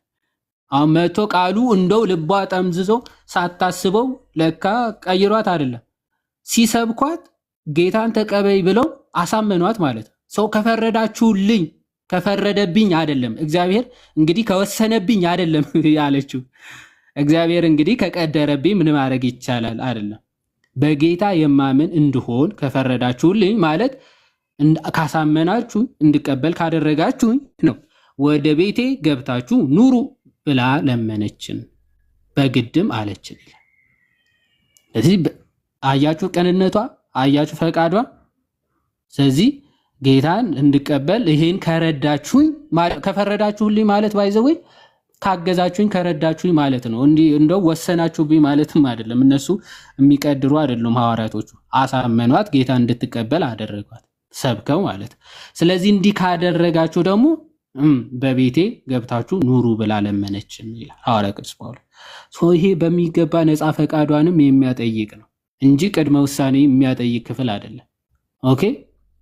አሁን መቶ ቃሉ እንደው ልቧ ጠምዝዞ ሳታስበው ለካ ቀይሯት አይደለም ሲሰብኳት ጌታን ተቀበይ ብለው አሳመኗት ማለት ነው። ሰው ከፈረዳችሁልኝ ከፈረደብኝ አይደለም እግዚአብሔር እንግዲህ ከወሰነብኝ አይደለም ያለችው። እግዚአብሔር እንግዲህ ከቀደረብኝ ምን ማድረግ ይቻላል አይደለም። በጌታ የማምን እንድሆን ከፈረዳችሁልኝ ማለት ካሳመናችሁ እንድቀበል ካደረጋችሁኝ ነው። ወደ ቤቴ ገብታችሁ ኑሩ ብላ ለመነችን፣ በግድም አለችን። ስለዚህ አያችሁ ቅንነቷ፣ አያችሁ ፈቃዷ። ስለዚህ ጌታን እንድቀበል ይሄን ከረዳችሁኝ ከፈረዳችሁልኝ ማለት ባይዘወይ ካገዛችሁኝ ከረዳችሁኝ ማለት ነው። እንደው ወሰናችሁብኝ ማለትም አይደለም። እነሱ የሚቀድሩ አይደሉም። ሐዋርያቶቹ አሳመኗት፣ ጌታ እንድትቀበል አደረጓት ሰብከው ማለት። ስለዚህ እንዲህ ካደረጋችሁ ደግሞ በቤቴ ገብታችሁ ኑሩ ብላ ለመነችን ይላል ሐዋርያ ቅዱስ ጳውሎስ። ይሄ በሚገባ ነፃ ፈቃዷንም የሚያጠይቅ ነው እንጂ ቅድመ ውሳኔ የሚያጠይቅ ክፍል አይደለም። ኦኬ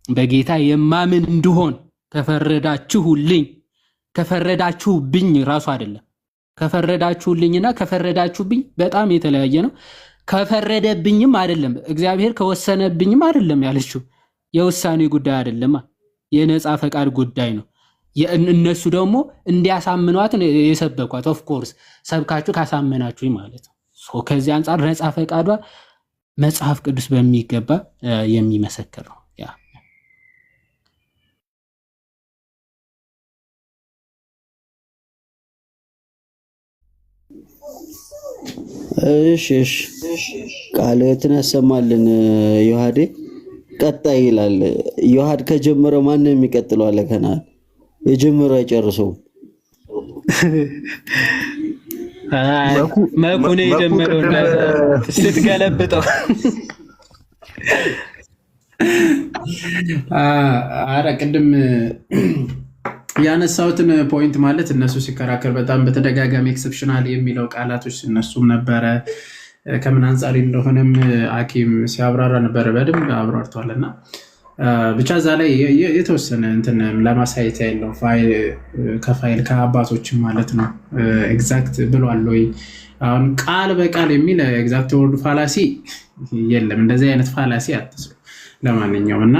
በጌታ የማምን እንድሆን ከፈረዳችሁልኝ ከፈረዳችሁብኝ ራሱ አይደለም። ከፈረዳችሁልኝና ከፈረዳችሁብኝ በጣም የተለያየ ነው። ከፈረደብኝም አይደለም እግዚአብሔር ከወሰነብኝም አይደለም ያለችው። የውሳኔ ጉዳይ አይደለም፣ የነፃ ፈቃድ ጉዳይ ነው። እነሱ ደግሞ እንዲያሳምኗት የሰበኳት። ኦፍኮርስ ሰብካችሁ ካሳመናችሁኝ ማለት ነው። ከዚህ አንጻር ነፃ ፈቃዷ መጽሐፍ ቅዱስ በሚገባ የሚመሰክር ነው።
እሺ ቃልህን ያሰማልን ዮሐዴ። ቀጣይ ይላል ዮሐድ ከጀመረው ማን ነው የሚቀጥለው? አለ ከናል የጀመረው አይጨርሰውም።
መኩኔ የጀመረው ስትገለብጠው
አረ ቅድም ያነሳሁትን ፖይንት ማለት እነሱ ሲከራከር በጣም በተደጋጋሚ ኤክሰፕሽናል የሚለው ቃላቶች እነሱም ነበረ። ከምን አንጻር እንደሆነም አኪም ሲያብራራ ነበረ፣ በደንብ አብራርቷልና ብቻ እዛ ላይ የተወሰነ እንትን ለማሳየት ያለው ከፋይል ከአባቶችም ማለት ነው ኤግዛክት ብሏል ወይ? አሁን ቃል በቃል የሚል ኤግዛክት ወርድ ፋላሲ የለም። እንደዚህ አይነት ፋላሲ አትስሩ። ለማንኛውም እና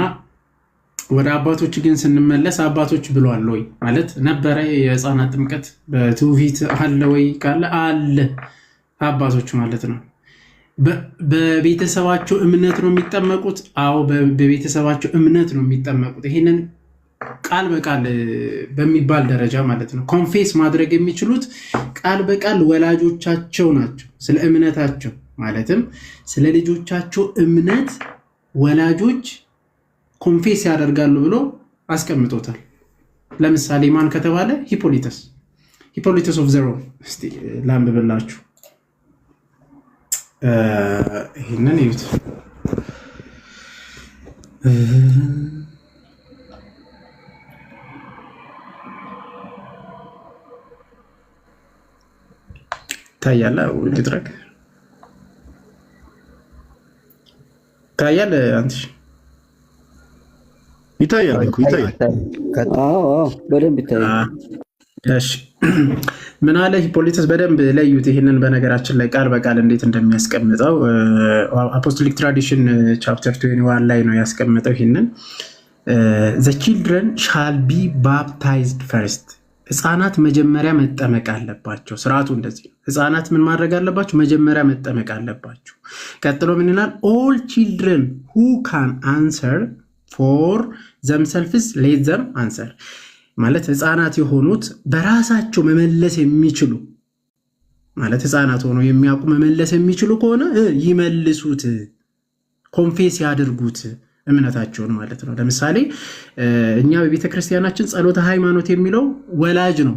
ወደ አባቶች ግን ስንመለስ አባቶች ብሏል ወይ ማለት ነበረ። የህፃናት ጥምቀት በትውፊት አለ ወይ ካለ አለ። አባቶች ማለት ነው በቤተሰባቸው እምነት ነው የሚጠመቁት። አዎ በቤተሰባቸው እምነት ነው የሚጠመቁት። ይሄንን ቃል በቃል በሚባል ደረጃ ማለት ነው ኮንፌስ ማድረግ የሚችሉት ቃል በቃል ወላጆቻቸው ናቸው። ስለ እምነታቸው ማለትም ስለ ልጆቻቸው እምነት ወላጆች ኮንፌስ ያደርጋሉ ብሎ አስቀምጦታል። ለምሳሌ ማን ከተባለ ሂፖሊተስ ኦፍ ዘሮም። እስቲ ላንብብላችሁ። ይህንን ይዩት። ታያለ ልትረክ ታያለ አንተ
ይታያል እኮ ይታያል።
በደንብ ይታያል።
እሺ ምን አለ ሂፖሊተስ? በደንብ ለዩት ይሄንን። በነገራችን ላይ ቃል በቃል እንዴት እንደሚያስቀምጠው አፖስቶሊክ ትራዲሽን ቻፕተር 21 ላይ ነው ያስቀምጠው። ይሄንን the children shall be baptized first፣ ህፃናት መጀመሪያ መጠመቅ አለባቸው። ስርዓቱ እንደዚህ ነው። ህፃናት ምን ማድረግ አለባቸው? መጀመሪያ መጠመቅ አለባቸው። ቀጥሎ ምን ይላል? all children who can answer for themselves let them answer፣ ማለት ህፃናት የሆኑት በራሳቸው መመለስ የሚችሉ ማለት ህፃናት ሆኖ የሚያውቁ መመለስ የሚችሉ ከሆነ ይመልሱት፣ ኮንፌስ ያድርጉት እምነታቸውን ማለት ነው። ለምሳሌ እኛ በቤተ ክርስቲያናችን ጸሎተ ሃይማኖት የሚለው ወላጅ ነው፣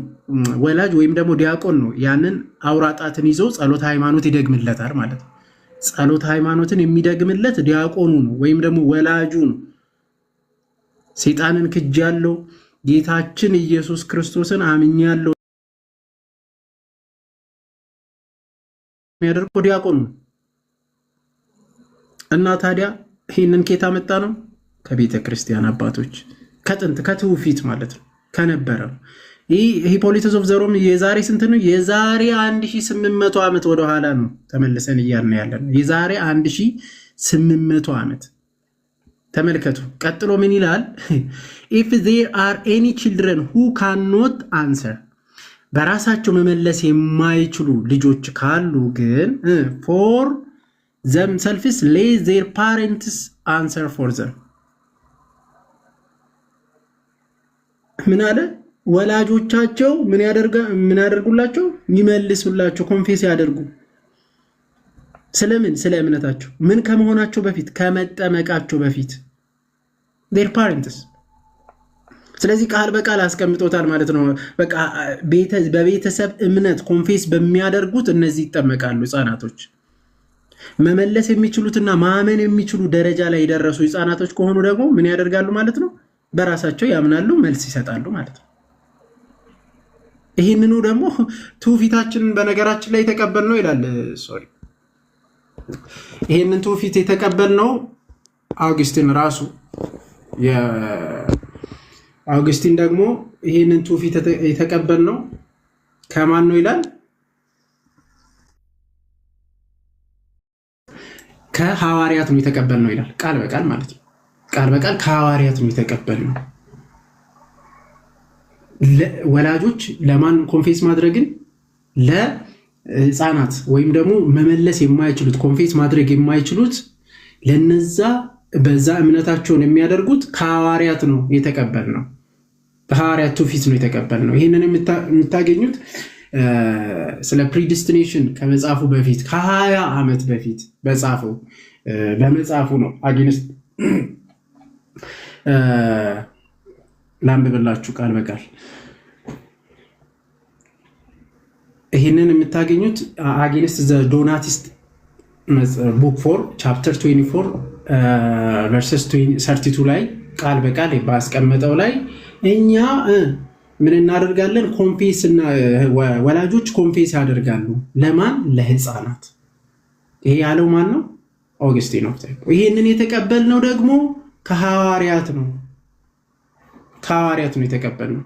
ወላጅ ወይም ደግሞ ዲያቆን ነው። ያንን አውራጣትን ይዞ ጸሎተ ሃይማኖት ይደግምለታል ማለት ነው። ጸሎተ ሃይማኖትን የሚደግምለት ዲያቆኑ ነው ወይም ደግሞ ወላጁ ነው። ሰይጣንን ክጃለሁ፣ ጌታችን ኢየሱስ ክርስቶስን አምኛለሁ የሚያደርገው ዲያቆኑ ነው። እና ታዲያ ይህንን ኬታ መጣ ነው? ከቤተ ክርስቲያን አባቶች ከጥንት ከትውፊት ማለት ነው ከነበረ ነው። ይህ ፖሊቲክስ ኦፍ ዘ ሮም የዛሬ ስንት ነው? የዛሬ 1800 ዓመት ወደኋላ ነው ተመልሰን እያልን ያለ ነው። የዛሬ 1800 ዓመት ተመልከቱ። ቀጥሎ ምን ይላል? ኢፍ ዜር አር ኤኒ ችልድረን ሁ ካኖት አንሰር፣ በራሳቸው መመለስ የማይችሉ ልጆች ካሉ ግን ፎር ዘምሰልፍስ ሌት ዜር ፓረንትስ አንሰር ፎር ዘም። ምን አለ? ወላጆቻቸው ምን ያደርጉላቸው? ይመልሱላቸው፣ ኮንፌስ ያደርጉ። ስለምን? ስለ እምነታቸው። ምን ከመሆናቸው በፊት? ከመጠመቃቸው በፊት ዴር ፓረንትስ። ስለዚህ ቃል በቃል አስቀምጦታል ማለት ነው። በቃ በቤተሰብ እምነት ኮንፌስ በሚያደርጉት እነዚህ ይጠመቃሉ ህፃናቶች። መመለስ የሚችሉትና ማመን የሚችሉ ደረጃ ላይ የደረሱ ህፃናቶች ከሆኑ ደግሞ ምን ያደርጋሉ ማለት ነው? በራሳቸው ያምናሉ፣ መልስ ይሰጣሉ ማለት ነው። ይህንኑ ደግሞ ትውፊታችንን በነገራችን ላይ የተቀበልነው ይላል። ሶሪ ይህንን ትውፊት የተቀበልነው አውግስቲን ራሱ አውግስቲን ደግሞ ይህንን ትውፊት የተቀበልነው ከማን ነው ይላል? ከሐዋርያት ነው የተቀበልነው ይላል። ቃል በቃል ማለት ነው። ቃል በቃል ከሐዋርያት ነው የተቀበልነው። ወላጆች ለማን ኮንፌስ ማድረግን? ለህፃናት ወይም ደግሞ መመለስ የማይችሉት ኮንፌስ ማድረግ የማይችሉት ለነዛ በዛ እምነታቸውን የሚያደርጉት ከሐዋርያት ነው የተቀበልነው። በሐዋርያት ትውፊት ነው የተቀበልነው። ይህንን የምታገኙት ስለ ፕሪዲስቲኔሽን ከመጻፉ በፊት ከ20 ዓመት በፊት በመጻፉ ነው። አግኝስት ላንብብላችሁ ቃል በቃል ይህንን የምታገኙት አጌንስት ዘ ዶናቲስት ቡክ 4 ቻፕተር 24 ቨርሰስ 32 ላይ ቃል በቃል ባስቀመጠው ላይ እኛ ምን እናደርጋለን? ኮንፌስ እና ወላጆች ኮንፌስ ያደርጋሉ። ለማን? ለህፃናት። ይሄ ያለው ማን ነው? ኦገስቲን ኦፍ ታይፖ። ይሄንን የተቀበልነው ደግሞ ከሐዋርያት ነው። ከሐዋርያት ነው የተቀበልነው።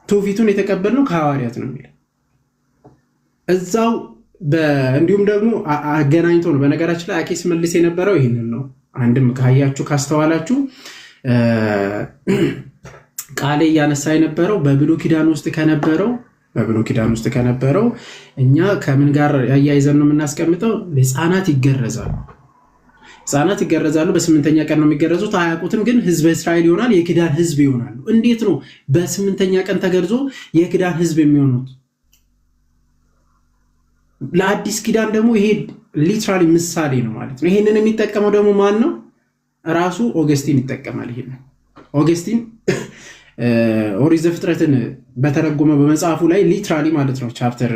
ትውፊቱን የተቀበልነው ከሐዋርያት ነው የሚለው እዛው። እንዲሁም ደግሞ አገናኝቶ ነው። በነገራችን ላይ አኬስ መልስ የነበረው ይህንን ነው። አንድም ካያችሁ ካስተዋላችሁ ቃሌ እያነሳ የነበረው በብሉይ ኪዳን ውስጥ ከነበረው እኛ ከምን ጋር ያያይዘን ነው የምናስቀምጠው? ህፃናት ይገረዛሉ። በስምንተኛ ቀን ነው የሚገረዙት። አያውቁትም፣ ግን ህዝበ እስራኤል ይሆናል፣ የኪዳን ህዝብ ይሆናሉ። እንዴት ነው በስምንተኛ ቀን ተገርዞ የኪዳን ህዝብ የሚሆኑት? ለአዲስ ኪዳን ደግሞ ይሄ ሊትራሊ ምሳሌ ነው ማለት ነው። ይሄንን የሚጠቀመው ደግሞ ማን ነው? ራሱ ኦገስቲን ይጠቀማል። ይሄንን ኦገስቲን ኦሪት ዘፍጥረትን በተረጎመ በመጽሐፉ ላይ ሊትራሊ ማለት ነው ቻፕተር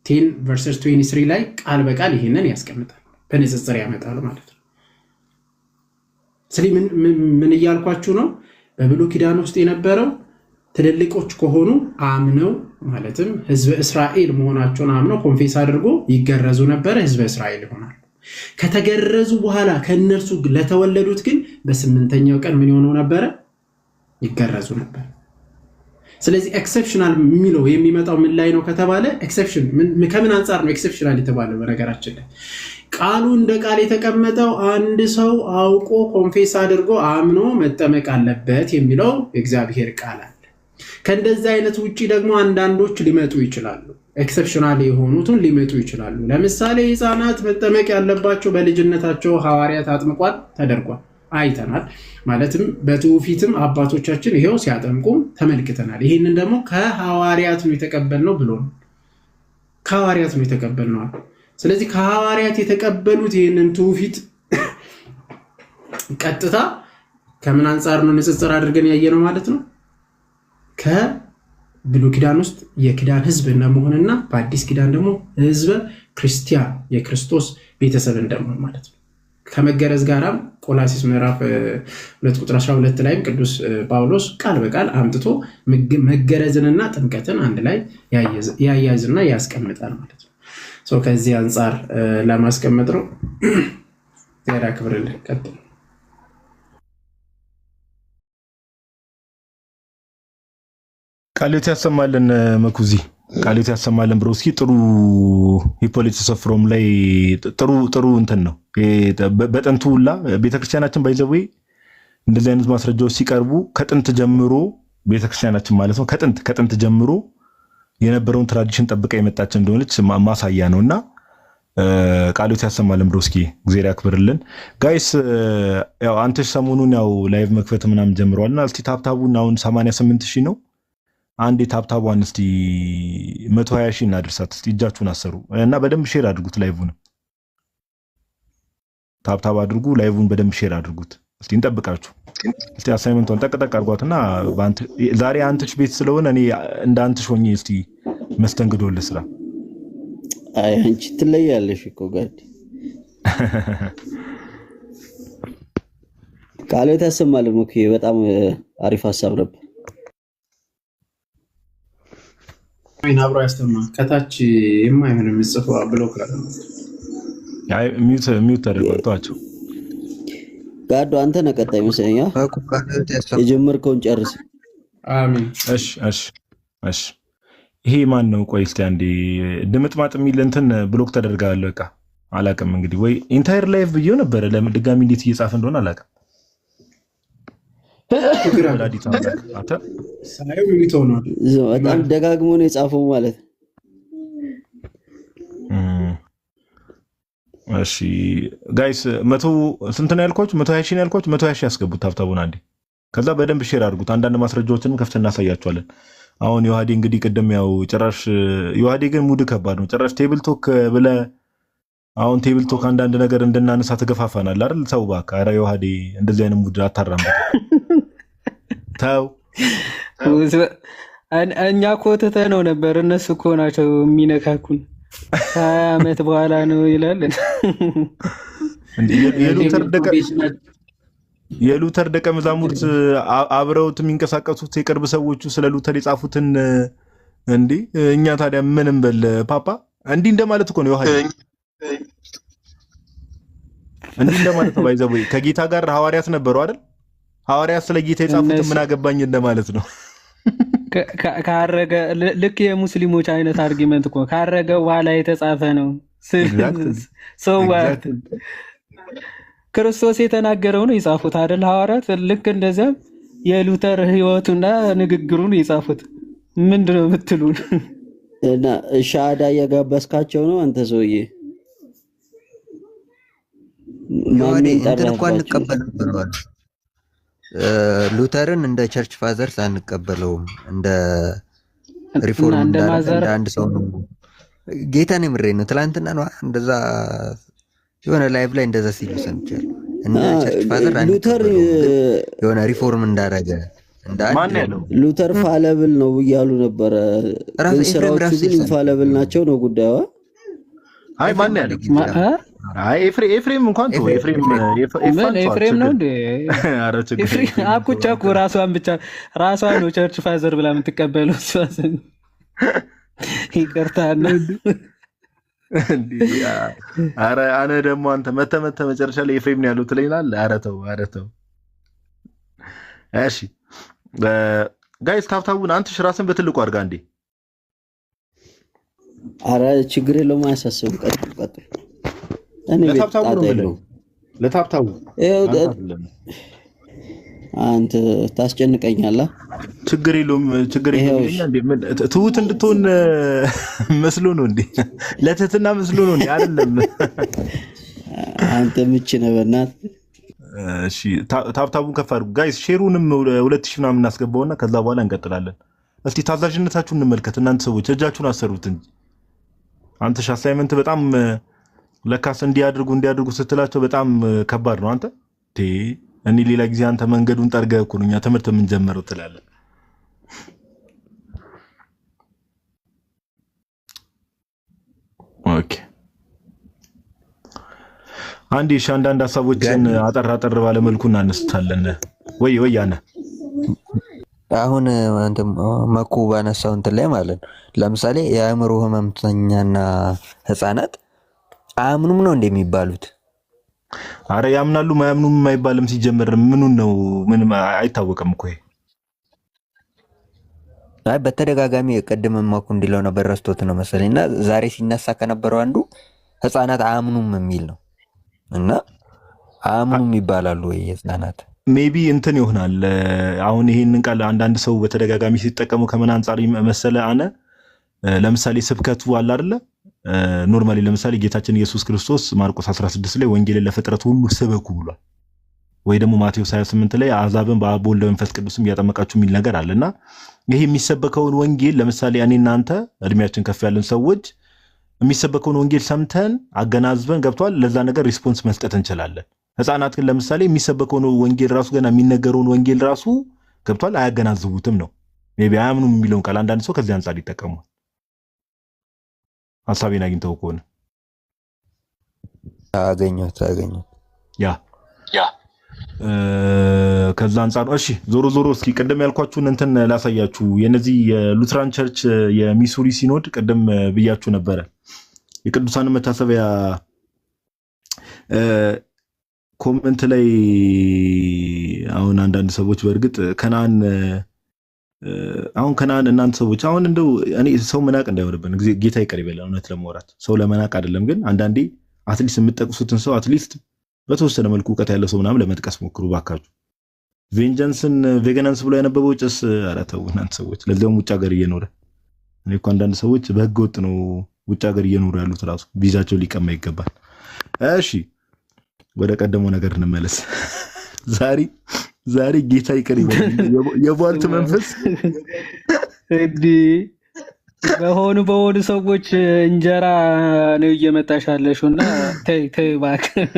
10 ቨርሰስ 23 ላይ ቃል በቃል ይሄንን ያስቀምጣል፣ በንጽጽር ያመጣል ማለት ነው። ስለዚህ ምን እያልኳችሁ ነው? በብሉይ ኪዳን ውስጥ የነበረው ትልልቆች ከሆኑ አምነው ማለትም ህዝበ እስራኤል መሆናቸውን አምነው ኮንፌስ አድርጎ ይገረዙ ነበረ፣ ህዝበ እስራኤል ይሆናሉ። ከተገረዙ በኋላ ከነርሱ ለተወለዱት ግን በስምንተኛው ቀን ምን ይሆነው ነበረ? ይገረዙ ነበር። ስለዚህ ኤክሰፕሽናል የሚለው የሚመጣው ምን ላይ ነው ከተባለ፣ ኤክሰፕሽን ከምን አንጻር ነው ኤክሰፕሽናል የተባለው? በነገራችን ላይ ቃሉ እንደ ቃል የተቀመጠው አንድ ሰው አውቆ ኮንፌስ አድርጎ አምኖ መጠመቅ አለበት የሚለው የእግዚአብሔር ቃል አለ። ከእንደዚህ አይነት ውጪ ደግሞ አንዳንዶች ሊመጡ ይችላሉ። ኤክሰፕሽናል የሆኑትን ሊመጡ ይችላሉ። ለምሳሌ ህፃናት መጠመቅ ያለባቸው በልጅነታቸው ሐዋርያት አጥምቋል ተደርጓል፣ አይተናል። ማለትም በትውፊትም አባቶቻችን ይሄው ሲያጠምቁም ተመልክተናል። ይህንን ደግሞ ከሐዋርያት ነው የተቀበልነው ብሎ ነው። ከሐዋርያት ነው የተቀበልነው። ስለዚህ ከሐዋርያት የተቀበሉት ይህንን ትውፊት ቀጥታ ከምን አንጻር ነው ንጽጽር አድርገን ያየነው ማለት ነው? ከብሉይ ኪዳን ውስጥ የኪዳን ህዝብ እንደመሆንና በአዲስ ኪዳን ደግሞ ህዝበ ክርስቲያን የክርስቶስ ቤተሰብ እንደመሆን ማለት ነው። ከመገረዝ ጋራም ቆላሲስ ምዕራፍ 2 ቁጥር 12 ላይም ቅዱስ ጳውሎስ ቃል በቃል አምጥቶ መገረዝንና ጥምቀትን አንድ ላይ ያያዝና ያስቀምጣል ማለት ነው። ከዚህ አንጻር ለማስቀመጥ ነው። ዜራ ክብርልህ ቀጥል።
ቃልዮት ያሰማልን መኩዚ ቃልዮት ያሰማልን ብሮ። እስኪ ጥሩ የፖለቲክስ ፍሮም ላይ ጥሩ እንትን ነው በጥንቱ ሁላ ቤተክርስቲያናችን ባይዘዌ እንደዚህ አይነት ማስረጃዎች ሲቀርቡ ከጥንት ጀምሮ ቤተክርስቲያናችን ማለት ነው ከጥንት ጀምሮ የነበረውን ትራዲሽን ጠብቃ የመጣች እንደሆነች ማሳያ ነውና ቃልዮት ያሰማልን ብሮ። እስኪ እግዚአብሔር ያክብርልን ጋይስ። ያው አንተሽ ሰሞኑን ያው ላይቭ መክፈት ምናምን ጀምሯልና እስቲ ታፕታቡን አሁን 88,000 ነው። አንድ ታፕታቧን እስቲ 120,000 እናድርሳት። እስቲ እጃችሁን አሰሩ እና በደንብ ሼር አድርጉት። ላይቭውን ታፕታብ አድርጉ። ላይቭውን በደንብ ሼር አድርጉት። እስቲ እንጠብቃችሁ። እስቲ አሳይመንቷን ጠቅጠቅ አድርጓትና ዛሬ አንተሽ ቤት ስለሆነ እኔ እንደ አንተሽ ሆኜ እስቲ መስተንግዶ ልስራ።
አይ አንቺ ትለያለሽ እኮ ጋር ቃልዮት ያሰማልን ሞክ በጣም አሪፍ ሐሳብ ነበር።
ወይን አብሮ ያስተማ ከታች የማይሆን የሚጽፈው ብሎክ አለ።
አይ ሚውት ተደርጓቸው
ጋዶ አንተ ነህ ቀጣይ መሰለኝ። የጀመርከውን ጨርስ።
አሜን።
እሺ ይሄ ማን ነው? ቆይ እስቲ አንዴ ድምጥማጥ የሚል እንትን ብሎክ ተደርጋለሁ። በቃ አላውቅም እንግዲህ ወይ ኢንታየር ላይቭ ብዬው ነበር። ለምን ድጋሚ እንዴት እየጻፈ እንደሆነ አላውቅም።
በጣም ደጋግሞ ነው የጻፈው ማለት።
እሺ ጋይስ ስንት ነው ያልኳችሁ? 120,000 ነው ያልኳችሁ። 120,000 ያስገቡት ታብታቡን አንዴ። ከዛ በደንብ ሼር አድርጉት። አንዳንድ ማስረጃዎችንም ከፍተን እናሳያቸዋለን። አሁን ዮሐዴ እንግዲህ ቅድም ያው ጭራሽ ዮሐዴ ግን ሙድ ከባድ ነው። ጭራሽ ቴብል ቶክ ብለህ አሁን ቴብል ቶክ አንዳንድ ነገር እንድናነሳ ተገፋፋናል አይደል? ሰው እባክህ ኧረ ዮሐዴ እንደዚህ አይነት ሙድ አታራምድ። ተው
እኛ ኮተተ ነው ነበር። እነሱ እኮ ናቸው የሚነካኩን። 20 ዓመት በኋላ ነው ይላል።
የሉተር ደቀ መዛሙርት አብረውት የሚንቀሳቀሱት የቅርብ ሰዎቹ ስለ ሉተር የጻፉትን እንዴ እኛ ታዲያ ምንም በል ፓፓ እንዲህ እንደማለት እኮ ነው። ዮሐንስ እንዲህ እንደማለት ነው። ባይዘው ከጌታ ጋር ሐዋርያት ነበሩ አይደል? ሐዋርያት ስለ ጌታ የጻፉት ምን አገባኝ እንደማለት ነው።
ካረገ ልክ የሙስሊሞች አይነት አርጊመንት እኮ ካረገ በኋላ የተጻፈ ነው። ሰው ክርስቶስ የተናገረው ነው የጻፉት አይደል? ሐዋርያት ልክ እንደዚያም የሉተር ህይወቱና ንግግሩን የጻፉት ምንድነው የምትሉን?
እና ሻዳ እየጋበዝካቸው ነው አንተ ሰውዬ። ማን
እንኳን እንቀበለው ብለዋል። ሉተርን እንደ ቸርች ፋዘርስ አንቀበለውም። እንደ ሪፎርም እንደ አንድ ሰው ነው። ጌታን የምሬ ነው። ትላንትና ነው እንደዛ የሆነ ላይቭ ላይ እንደዛ ሲሉ ሰምቻለሁ። እንደ ቸርች ፋዘር
ሉተር
የሆነ ሪፎርም እንዳረገ
ማን ያለው
ሉተር ፋለብል ነው እያሉ ነበረ። ስራዎቹ ግን ኢንፋለብል ናቸው ነው ጉዳዩ።
አይ ማን ያለው? አይ ኤፍሬም እንኳን ተው። ኤፍሬም
ነው እንዴ? ኤፍሬም አኩቻ እኮ ራሷን ነው ቸርች ፋዘር ብላ የምትቀበለው እሷ። ይቅርታ ነው
አረ አነ ደግሞ አንተ መተ መጨረሻ ላይ ኤፍሬም ነው ያለው ትለኛለህ። ኧረ ተው። እሺ ጋይስ ታብታቡን አንተ ራስን በትልቁ አድርጋ እንዴ።
አረ ችግር የለውም አያሳስብም። ቀጥል እኔ
ለታብታቡ አንተ
ታስጨንቀኛለህ።
ችግር የለውም ትሁት እንድትሆን መስሎ ነው እንዴ? ለትህትና መስሎ ነው እንዴ? አይደለም
አንተ ምች ነህ በእናትህ።
እሺ ታብታቡን ከፍ አድርጉ ጋይስ። ሼሩንም 2000 ምናምን እናስገባውና ከዛ በኋላ እንቀጥላለን። እስቲ ታዛዥነታችሁን እንመልከት እናንተ ሰዎች። እጃችሁን አሰሩት እንጂ አንተ አሳይመንት በጣም ለካስ እንዲያድርጉ ስትላቸው በጣም ከባድ ነው። አንተ እኔ ሌላ ጊዜ አንተ መንገዱን ጠርገህ እኮ ነው እኛ ትምህርት የምንጀምረው ትላለህ። ኦኬ አንዴ አንዳንድ ሀሳቦችን አጠር ባለ መልኩ እናነሳለን። ወይ ያነ
አሁን መኩ ባነሳው እንትን ላይ ማለት ነው። ለምሳሌ የአእምሮ ህመምተኛና ህፃናት አያምኑም ነው እንደሚባሉት።
አረ ያምናሉ ማያምኑም የማይባልም ሲጀመር ምኑን ነው ምንም አይታወቅም እኮ
አይ በተደጋጋሚ ቀደም ማኩ እንዲለው ነበር ረስቶት ነው መሰለኝና ዛሬ ሲነሳ ከነበረው አንዱ ህፃናት አያምኑም የሚል ነው እና አያምኑም ይባላሉ ወይ ህፃናት
ሜቢ እንትን ይሆናል። አሁን ይሄንን ቃል አንዳንድ ሰው በተደጋጋሚ ሲጠቀሙ ከምን አንጻር መሰለ አነ ለምሳሌ ስብከቱ አለ አይደለ ኖርማሊ ለምሳሌ ጌታችን ኢየሱስ ክርስቶስ ማርቆስ 16 ላይ ወንጌልን ለፍጥረት ሁሉ ስበኩ ብሏል። ወይ ደግሞ ማቴዎስ 28 ላይ አሕዛብን በአብ በወልድ በመንፈስ ቅዱስም እያጠመቃችሁ የሚል ነገር አለና ይሄ የሚሰበከውን ወንጌል ለምሳሌ እኔና አንተ እድሜያችን ከፍ ያለን ሰዎች የሚሰበከውን ወንጌል ሰምተን አገናዝበን ገብቷል ለዛ ነገር ሪስፖንስ መስጠት እንችላለን። ህፃናት ግን ለምሳሌ የሚሰበከውን ወንጌል ራሱ ገና የሚነገረውን ወንጌል ራሱ ገብቷል አያገናዝቡትም ነው ሜቢ አያምኑም የሚለውን ቃል አንዳንድ ሰው ከዚህ አንጻር ይጠቀማል። ሐሳቤን አግኝተው ከሆነ
አገኘሁት
ያ ከዛ አንጻር እሺ ዞሮ እስኪ ቀደም ያልኳችሁን እንትን ላሳያችሁ የነዚህ የሉትራን ቸርች የሚሱሪ ሲኖድ ቀደም ብያችሁ ነበረ የቅዱሳን መታሰቢያ ኮሜንት ላይ አሁን አንዳንድ ሰዎች በእርግጥ ከናን እናንተ ሰዎች አሁን እንደው እኔ ሰው መናቅ እንዳይወርብን ጌታ ይቀር ይበላል እውነት ለማውራት ሰው ለመናቅ አይደለም ግን አንዳንዴ አትሊስት የምትጠቅሱትን ሰው አትሊስት በተወሰነ መልኩ ዕውቀት ያለው ሰው ምናምን ለመጥቀስ ሞክሩ ባካችሁ። ቬንጀንስን ቬጋናንስ ብሎ ያነበበው ጭስ አራተው እናንተ ሰዎች ለዚያም ውጭ ሀገር እየኖረ እኔ እኮ አንዳንድ ሰዎች በህገ ወጥ ነው ውጭ ሀገር እየኖሩ ያሉት ራሱ ቪዛቸው ሊቀማ ይገባል። እሺ ወደ ቀደመው ነገር እንመለስ። ዛሬ ጌታ ይቀር ይበል የቧልት መንፈስ
በሆኑ ሰዎች እንጀራ ነው እየመጣሻለሽውና ተይ እባክህ።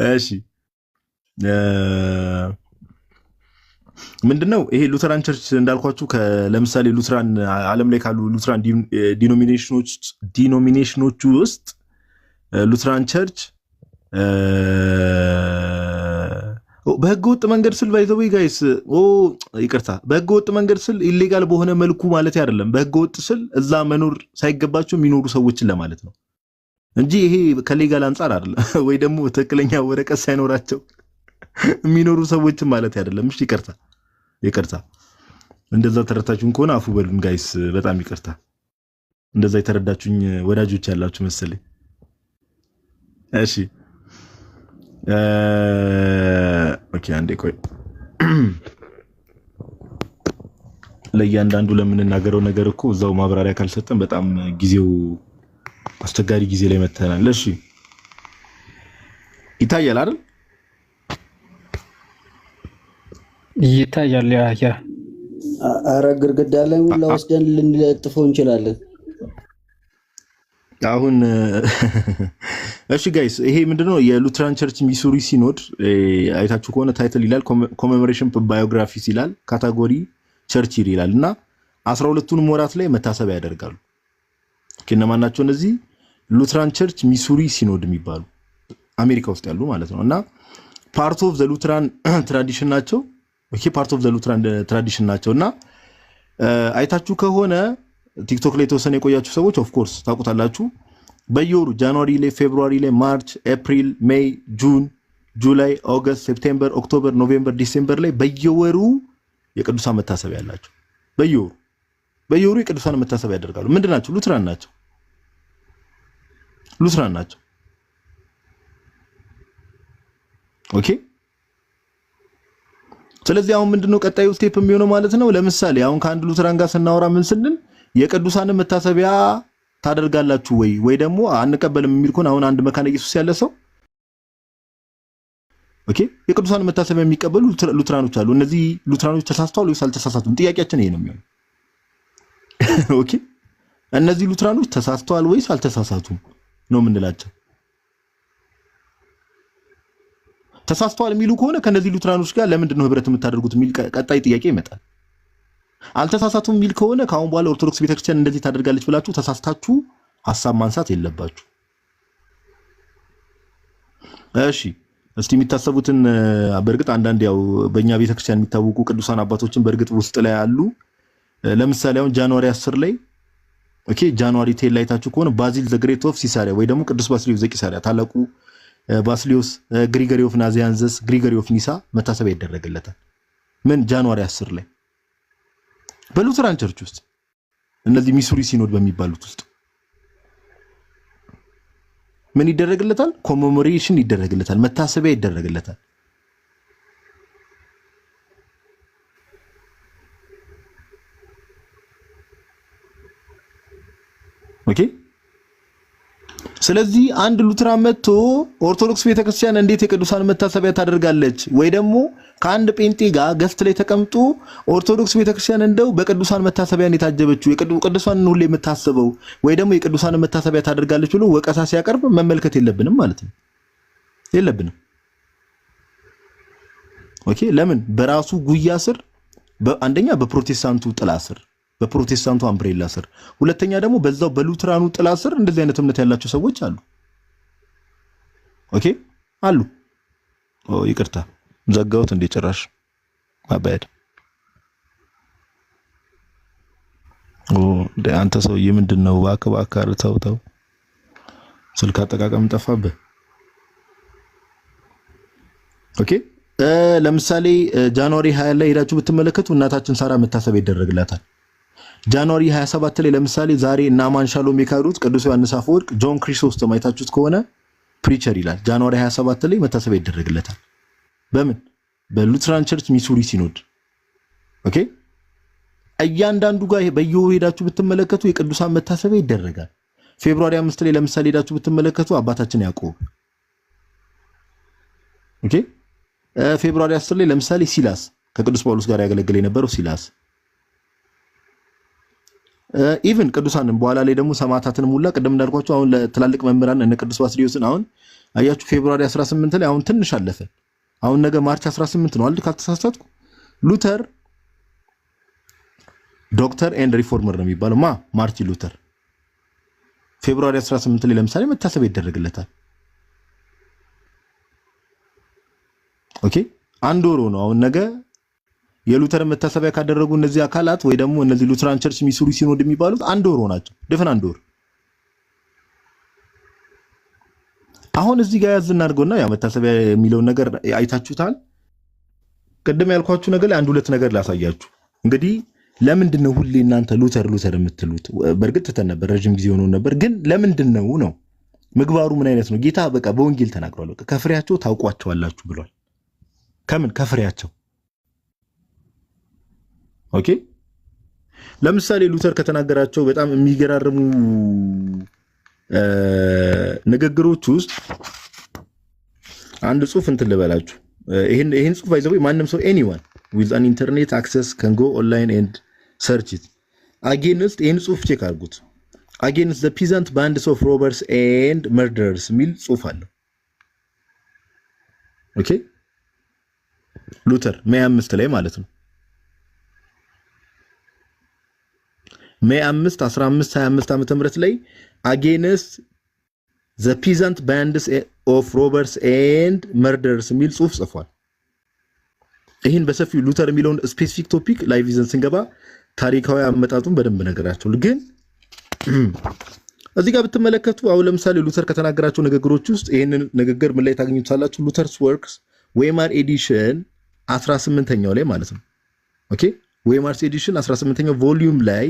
እሺ ምንድነው ይሄ ሉተራን ቸርች እንዳልኳችሁ ለምሳሌ ሉተራን ዓለም ላይ ካሉ ሉተራን ዲኖሚኔሽኖች ውስጥ ሉተራን ቸርች በህገ ወጥ መንገድ ስል ባይዘው ጋይስ ይቅርታ በህገ ወጥ መንገድ ስል ኢሌጋል በሆነ መልኩ ማለት አይደለም በህገ ወጥ ስል እዛ መኖር ሳይገባቸው የሚኖሩ ሰዎችን ለማለት ነው እንጂ ይሄ ከሌጋል አንፃር አይደለም ወይ ደግሞ ትክክለኛ ወረቀት ሳይኖራቸው የሚኖሩ ሰዎችን ማለት አይደለም እሺ ይቅርታ እንደዛ ተረታችሁን ከሆነ አፉ በሉን ጋይስ በጣም ይቅርታ እንደዛ የተረዳችሁኝ ወዳጆች ያላችሁ መሰለኝ እሺ ኦኬ አንዴ ቆይ ለእያንዳንዱ ለምንናገረው ነገር እኮ እዛው ማብራሪያ ካልሰጠን በጣም ጊዜው አስቸጋሪ ጊዜ ላይ መተናል። እሺ ይታያል አይደል?
ይታያል ያ
አረ ግርግዳ ላይ ሁላ ወስደን ልንለጥፈው እንችላለን።
አሁን እሺ ጋይስ ይሄ ምንድነው የሉትራን ቸርች ሚሱሪ ሲኖድ አይታችሁ ከሆነ ታይትል ይላል ኮሜሞሬሽን ባዮግራፊስ ይላል ካታጎሪ ቸርች ይላል እና 12ቱንም ወራት ላይ መታሰቢያ ያደርጋሉ። ከነማን ናቸው እነዚህ ሉትራን ቸርች ሚሱሪ ሲኖድ የሚባሉ አሜሪካ ውስጥ ያሉ ማለት ነው እና ፓርት ኦፍ ዘ ሉትራን ትራዲሽን ናቸው። ኦኬ ፓርት ኦፍ ዘ ሉትራን ትራዲሽን ናቸውና አይታችሁ ከሆነ ቲክቶክ ላይ ተወሰነ የቆያችሁ ሰዎች ኦፍ ኮርስ ታውቁታላችሁ በየወሩ ጃንዋሪ ላይ ፌብሩዋሪ ላይ ማርች ኤፕሪል ሜይ ጁን ጁላይ ኦገስት ሴፕቴምበር ኦክቶበር ኖቬምበር ዲሴምበር ላይ በየወሩ የቅዱሳን መታሰቢያ ያላቸው በየወሩ የቅዱሳን መታሰቢያ ያደርጋሉ። ምንድናቸው? ሉትራን ናቸው። ኦኬ ስለዚህ አሁን ምንድነው ቀጣዩ ስቴፕ የሚሆነው ማለት ነው ለምሳሌ አሁን ከአንድ ሉትራን ጋር ስናወራ ምን ስንል የቅዱሳን መታሰቢያ ታደርጋላችሁ ወይ ደግሞ አንቀበልም የሚል ከሆነ አሁን አንድ መካነ ኢየሱስ ያለ ሰው ኦኬ የቅዱሳን መታሰቢያ የሚቀበሉ ሉትራኖች አሉ። እነዚህ ሉትራኖች ተሳስተዋል ወይስ አልተሳሳቱም? ጥያቄያችን ይሄ ነው የሚሆነው። ኦኬ እነዚህ ሉትራኖች ተሳስተዋል ወይስ አልተሳሳቱም ነው የምንላቸው። ተሳስተዋል የሚሉ ከሆነ ከነዚህ ሉትራኖች ጋር ለምንድን ነው ህብረት የምታደርጉት የሚል ቀጣይ ጥያቄ ይመጣል። አልተሳሳቱም የሚል ከሆነ ካሁን በኋላ ኦርቶዶክስ ቤተክርስቲያን እንደዚህ ታደርጋለች ብላችሁ ተሳስታችሁ ሐሳብ ማንሳት የለባችሁ። እሺ እስቲ የሚታሰቡትን በእርግጥ አንዳንድ ያው በእኛ ቤተክርስቲያን የሚታወቁ ቅዱሳን አባቶችን በእርግጥ ውስጥ ላይ አሉ። ለምሳሌ አሁን ጃንዋሪ 10 ላይ ኦኬ ጃንዋሪ 10 ላይ ታችሁ ከሆነ ባዚል ዘ ግሬት ኦፍ ሲሳሪያ ወይ ደግሞ ቅዱስ ባስሊዮስ ዘቂሳሪያ ታላቁ ባስሊዮስ ግሪጎሪ ኦፍ ናዚያንዘስ ግሪጎሪ ኦፍ ኒሳ መታሰቢያ ይደረግለታል። ምን ጃንዋሪ 10 ላይ በሉተራን ቸርች ውስጥ እነዚህ ሚሱሪ ሲኖድ በሚባሉት ውስጥ ምን ይደረግለታል? ኮሜሞሬሽን ይደረግለታል፣ መታሰቢያ ይደረግለታል። ኦኬ። ስለዚህ አንድ ሉተራን መጥቶ ኦርቶዶክስ ቤተክርስቲያን እንዴት የቅዱሳን መታሰቢያ ታደርጋለች? ወይ ደግሞ ከአንድ ጴንጤ ጋር ገፍት ላይ ተቀምጦ ኦርቶዶክስ ቤተክርስቲያን እንደው በቅዱሳን መታሰቢያ የታጀበችው ቅዱሳን ሁሌ የምታስበው ወይ ደግሞ የቅዱሳን መታሰቢያ ታደርጋለች ብሎ ወቀሳ ሲያቀርብ መመልከት የለብንም ማለት ነው። የለብንም። ኦኬ። ለምን? በራሱ ጉያ ስር አንደኛ በፕሮቴስታንቱ ጥላ ስር በፕሮቴስታንቱ አምብሬላ ስር፣ ሁለተኛ ደግሞ በዛው በሉተራኑ ጥላ ስር እንደዚህ አይነት እምነት ያላቸው ሰዎች አሉ። ኦኬ አሉ። ይቅርታ ዘጋሁት እንደ ጭራሽ ማባየድ። አንተ ሰውዬ ምንድነው? እባክህ ተው ስልክ አጠቃቀም ጠፋብህ። ኦኬ ለምሳሌ ጃንዋሪ 20 ላይ ሄዳችሁ ብትመለከቱ እናታችን ሳራ መታሰቢያ ይደረግላታል። ጃንዋሪ 27 ላይ ለምሳሌ ዛሬ እና አማን ሻሎም የካዱት ቅዱስ ዮሐንስ አፈወርቅ ጆን ክሪስቶስተም አይታችሁት ከሆነ ፕሪቸር ይላል። ጃንዋሪ 27 ላይ መታሰቢያ ይደረግለታል። በምን? በሉተራን ቸርች ሚሱሪ ሲኖድ። ኦኬ እያንዳንዱ ጋር በየወሩ ሄዳችሁ ብትመለከቱ የቅዱሳን መታሰቢያ ይደረጋል። ፌብሩዋሪ 5 ላይ ለምሳሌ ሄዳችሁ ብትመለከቱ አባታችን ያዕቆብ። ኦኬ ፌብሩዋሪ 10 ላይ ለምሳሌ ሲላስ ከቅዱስ ጳውሎስ ጋር ያገለግል የነበረው ሲላስ ኢቭን ቅዱሳንን በኋላ ላይ ደግሞ ሰማዕታትንም ሁላ ቅድም እንዳልኳችሁ አሁን ለትላልቅ መምህራን እነ ቅዱስ ባስልዮስን አሁን አያችሁ ፌብሩዋሪ 18 ላይ አሁን ትንሽ አለፈ። አሁን ነገ ማርች 18 ነው አይደል ካልተሳሳትኩ። ሉተር ዶክተር ኤንድ ሪፎርመር ነው የሚባለው ማርቲን ሉተር ፌብሩዋሪ 18 ላይ ለምሳሌ መታሰቢያ ይደረግለታል። ኦኬ አንድ ወር ነው አሁን ነገ የሉተር መታሰቢያ ካደረጉ እነዚህ አካላት ወይ ደግሞ እነዚህ ሉተራን ቸርች ሚሱሪ ሲኖድ የሚባሉት አንድ ወር ሆናቸው ድፍን አንድ ወር። አሁን እዚህ ጋር ያዝ እናድርገውና ያው መታሰቢያ የሚለውን ነገር አይታችሁታል። ቅድም ያልኳችሁ ነገር ላይ አንድ ሁለት ነገር ላሳያችሁ። እንግዲህ ለምንድን ነው ሁሌ እናንተ ሉተር የምትሉት? በእርግጥ ተተን ነበር ረጅም ጊዜ ሆኖ ነበር፣ ግን ለምንድን ነው ምግባሩ ምን አይነት ነው? ጌታ በቃ በወንጌል ተናግሯል። በቃ ከፍሬያቸው ታውቋቸዋላችሁ ብሏል። ከምን? ከፍሬያቸው። ኦኬ ለምሳሌ ሉተር ከተናገራቸው በጣም የሚገራርሙ ንግግሮች ውስጥ አንድ ጽሁፍ እንትን ልበላችሁ። ይሄን ጽሁፍ አይዘው ማንም ሰው anyone with an internet access can go online and search it against ይሄን ጽሁፍ ቼክ አድርጉት። against the peasant bands of robbers and murderers ሚል ጽሁፍ አለው። ኦኬ ሉተር ሜይ 5 ላይ ማለት ነው ሜይ 5 1525 ዓመተ ምህረት ላይ against the peasant bands of robbers and murderers ሚል ጽሁፍ ጽፏል። ይሄን በሰፊው ሉተር የሚለውን ስፔሲፊክ ቶፒክ ላይቭ ይዘን ስንገባ ታሪካዊ አመጣጡን በደንብ ነገራቸው። ግን እዚህ ጋር ብትመለከቱ አሁን ለምሳሌ ሉተር ከተናገራቸው ንግግሮች ውስጥ ይሄንን ንግግር ምን ላይ ታገኙታላችሁ? ሉተርስ ወርክስ ዌይማር ኤዲሽን 18ኛው ላይ ማለት ነው። ኦኬ ዌይማርስ ኤዲሽን 18ኛው ቮሊዩም ላይ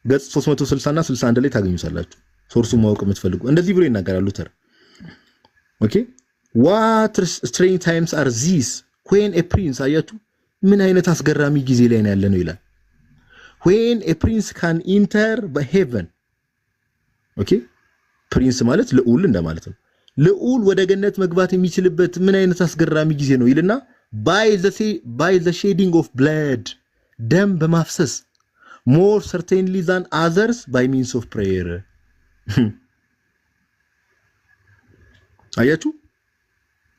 ገጽ 360 እና 61 ላይ ታገኙታላችሁ። ሶርሱን ማወቅ የምትፈልጉ እንደዚህ ብሎ ይናገራል ሉተር። ኦኬ what strange times are these when a prince አያችሁ ምን አይነት አስገራሚ ጊዜ ላይ ነው ያለነው ይላል። when a prince can enter by heaven ኦኬ ፕሪንስ ማለት ልዑል እንደማለት ነው። ልዑል ወደ ገነት መግባት የሚችልበት ምን አይነት አስገራሚ ጊዜ ነው ይልና by the shedding of blood ደም በማፍሰስ more certainly than others by means of prayer አያችሁ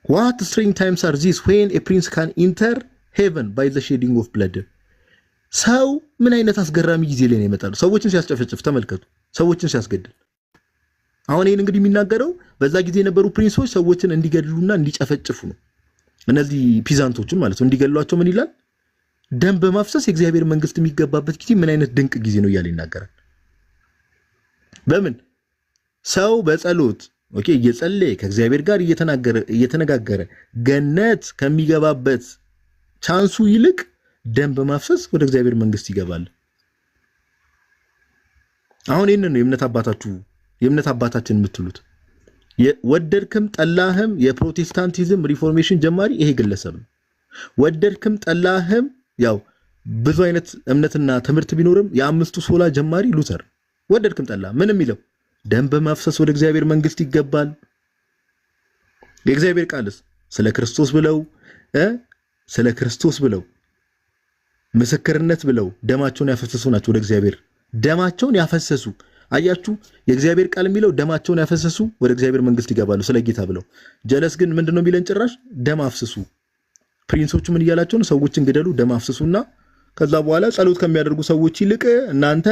what strange times are these when a prince can enter heaven by the shedding of blood ሰው ምን አይነት አስገራሚ ጊዜ ላይ ነው የመጣው? ሰዎችን ሲያስጨፈጭፍ ተመልከቱ፣ ሰዎችን ሲያስገድል። አሁን ይሄን እንግዲህ የሚናገረው በዛ ጊዜ የነበሩ ፕሪንሶች ሰዎችን እንዲገድሉና እንዲጨፈጭፉ ነው። እነዚህ ፒዛንቶችን ማለት ነው እንዲገድሏቸው ምን ይላል? ደም በማፍሰስ የእግዚአብሔር መንግስት የሚገባበት ጊዜ ምን አይነት ድንቅ ጊዜ ነው እያለ ይናገራል። በምን ሰው በጸሎት ኦኬ እየጸለየ ከእግዚአብሔር ጋር እየተነጋገረ ገነት ከሚገባበት ቻንሱ ይልቅ ደም በማፍሰስ ወደ እግዚአብሔር መንግስት ይገባል። አሁን ይሄንን ነው የእምነት አባታችን የምትሉት። ወደድክም ጠላህም የፕሮቴስታንቲዝም ሪፎርሜሽን ጀማሪ ይሄ ግለሰብ ነው። ወደድክም ጠላህም ያው ብዙ አይነት እምነትና ትምህርት ቢኖርም የአምስቱ ሶላ ጀማሪ ሉተር። ወደድክም ጠላ ምንም ይለው ደም በማፍሰስ ወደ እግዚአብሔር መንግስት ይገባል። የእግዚአብሔር ቃልስ ስለ ክርስቶስ ብለው ምስክርነት ብለው ደማቸውን ያፈሰሱ ናቸው። ወደ እግዚአብሔር ደማቸውን ያፈሰሱ አያችሁ፣ የእግዚአብሔር ቃል የሚለው ደማቸውን ያፈሰሱ ወደ እግዚአብሔር መንግስት ይገባሉ ስለ ጌታ ብለው። ጀለስ ግን ምንድነው የሚለን? ጭራሽ ደም አፍስሱ። ፕሪንሶቹ ምን እያላቸው ነው? ሰዎችን ግደሉ፣ ደም አፍስሱና ከዛ በኋላ ጸሎት ከሚያደርጉ ሰዎች ይልቅ እናንተ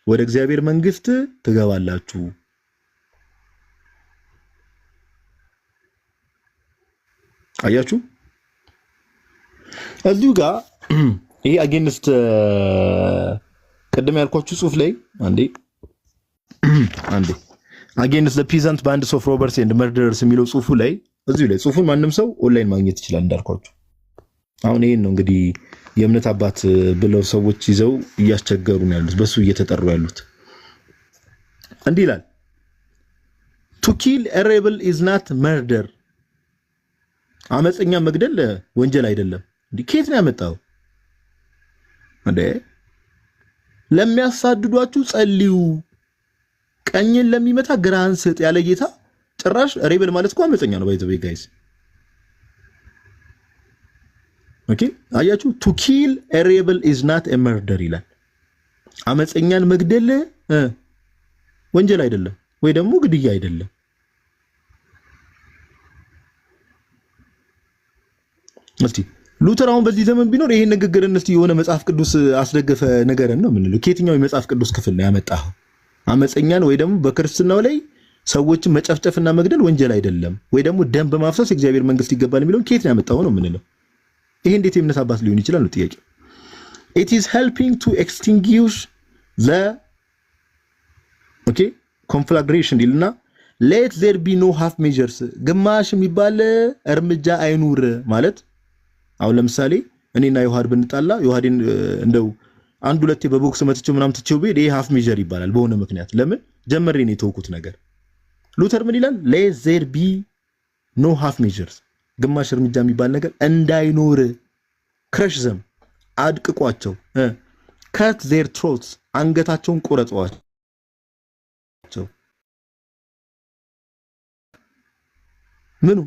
ወደ እግዚአብሔር መንግስት ትገባላችሁ። አያችሁ እዚሁ ጋር ይሄ አጌንስት ቀደም ያልኳችሁ ጽሁፍ ላይ አንዴ አጌንስት ዘ ፒዘንት ባንድስ ኦፍ ሮበርስ ኤንድ መርደረርስ የሚለው ጽሁፉ ላይ እዚሁ ላይ ጽሁፉን ማንም ሰው ኦንላይን ማግኘት ይችላል እንዳልኳችሁ። አሁን ይሄን ነው እንግዲህ የእምነት አባት ብለው ሰዎች ይዘው እያስቸገሩ ነው ያሉት፣ በሱ እየተጠሩ ያሉት። እንዲህ ይላል to kill a rebel is not murder። አመፀኛ መግደል ወንጀል አይደለም። እንዴ ከየት ነው ያመጣው? እንዴ ለሚያሳድዷችሁ ጸልዩ፣ ቀኝን ለሚመታ ግራህን ስጥ ያለ ጌታ ጭራሽ ሬበል ማለት እኮ አመፀኛ ነው። ባይዘው ጋይስ ኦኬ አያችሁ to kill a rebel is not a murder ይላል። አመፀኛን መግደል ወንጀል አይደለም ወይ ደግሞ ግድያ አይደለም። እስቲ ሉተር አሁን በዚህ ዘመን ቢኖር ይሄን ንግግርን እስቲ የሆነ መጽሐፍ ቅዱስ አስደገፈ ነገርን ነው ምንለው? ከየትኛው የመጽሐፍ ቅዱስ ክፍል ነው ያመጣው? አመፀኛን ወይ ደግሞ በክርስትናው ላይ ሰዎችን መጨፍጨፍና መግደል ወንጀል አይደለም ወይ ደግሞ ደም በማፍሰስ የእግዚአብሔር መንግስት ይገባል የሚለው ከየት ነው ያመጣው ነው ምንለው? ይሄ እንዴት የእምነት አባት ሊሆን ይችላል ነው ጥያቄው። it is helping to extinguish the conflagration ይልና let there be no half measures ግማሽ የሚባል እርምጃ አይኑር ማለት አሁን ለምሳሌ እኔና ዮሐድ ብንጣላ ዮሐድን እንደው አንድ ሁለቴ በቦክስ መትቼው ምናምን ትቼው ብሄድ ይሄ half measure ይባላል በሆነ ምክንያት። ለምን ጀመሬ ነው የተውኩት ነገር። ሉተር ምን ይላል? let there be no half measures ግማሽ እርምጃ የሚባል ነገር እንዳይኖር። ክረሽ ዘም አድቅቋቸው፣ cut their throats አንገታቸውን ቆረጧቸው። ምኑ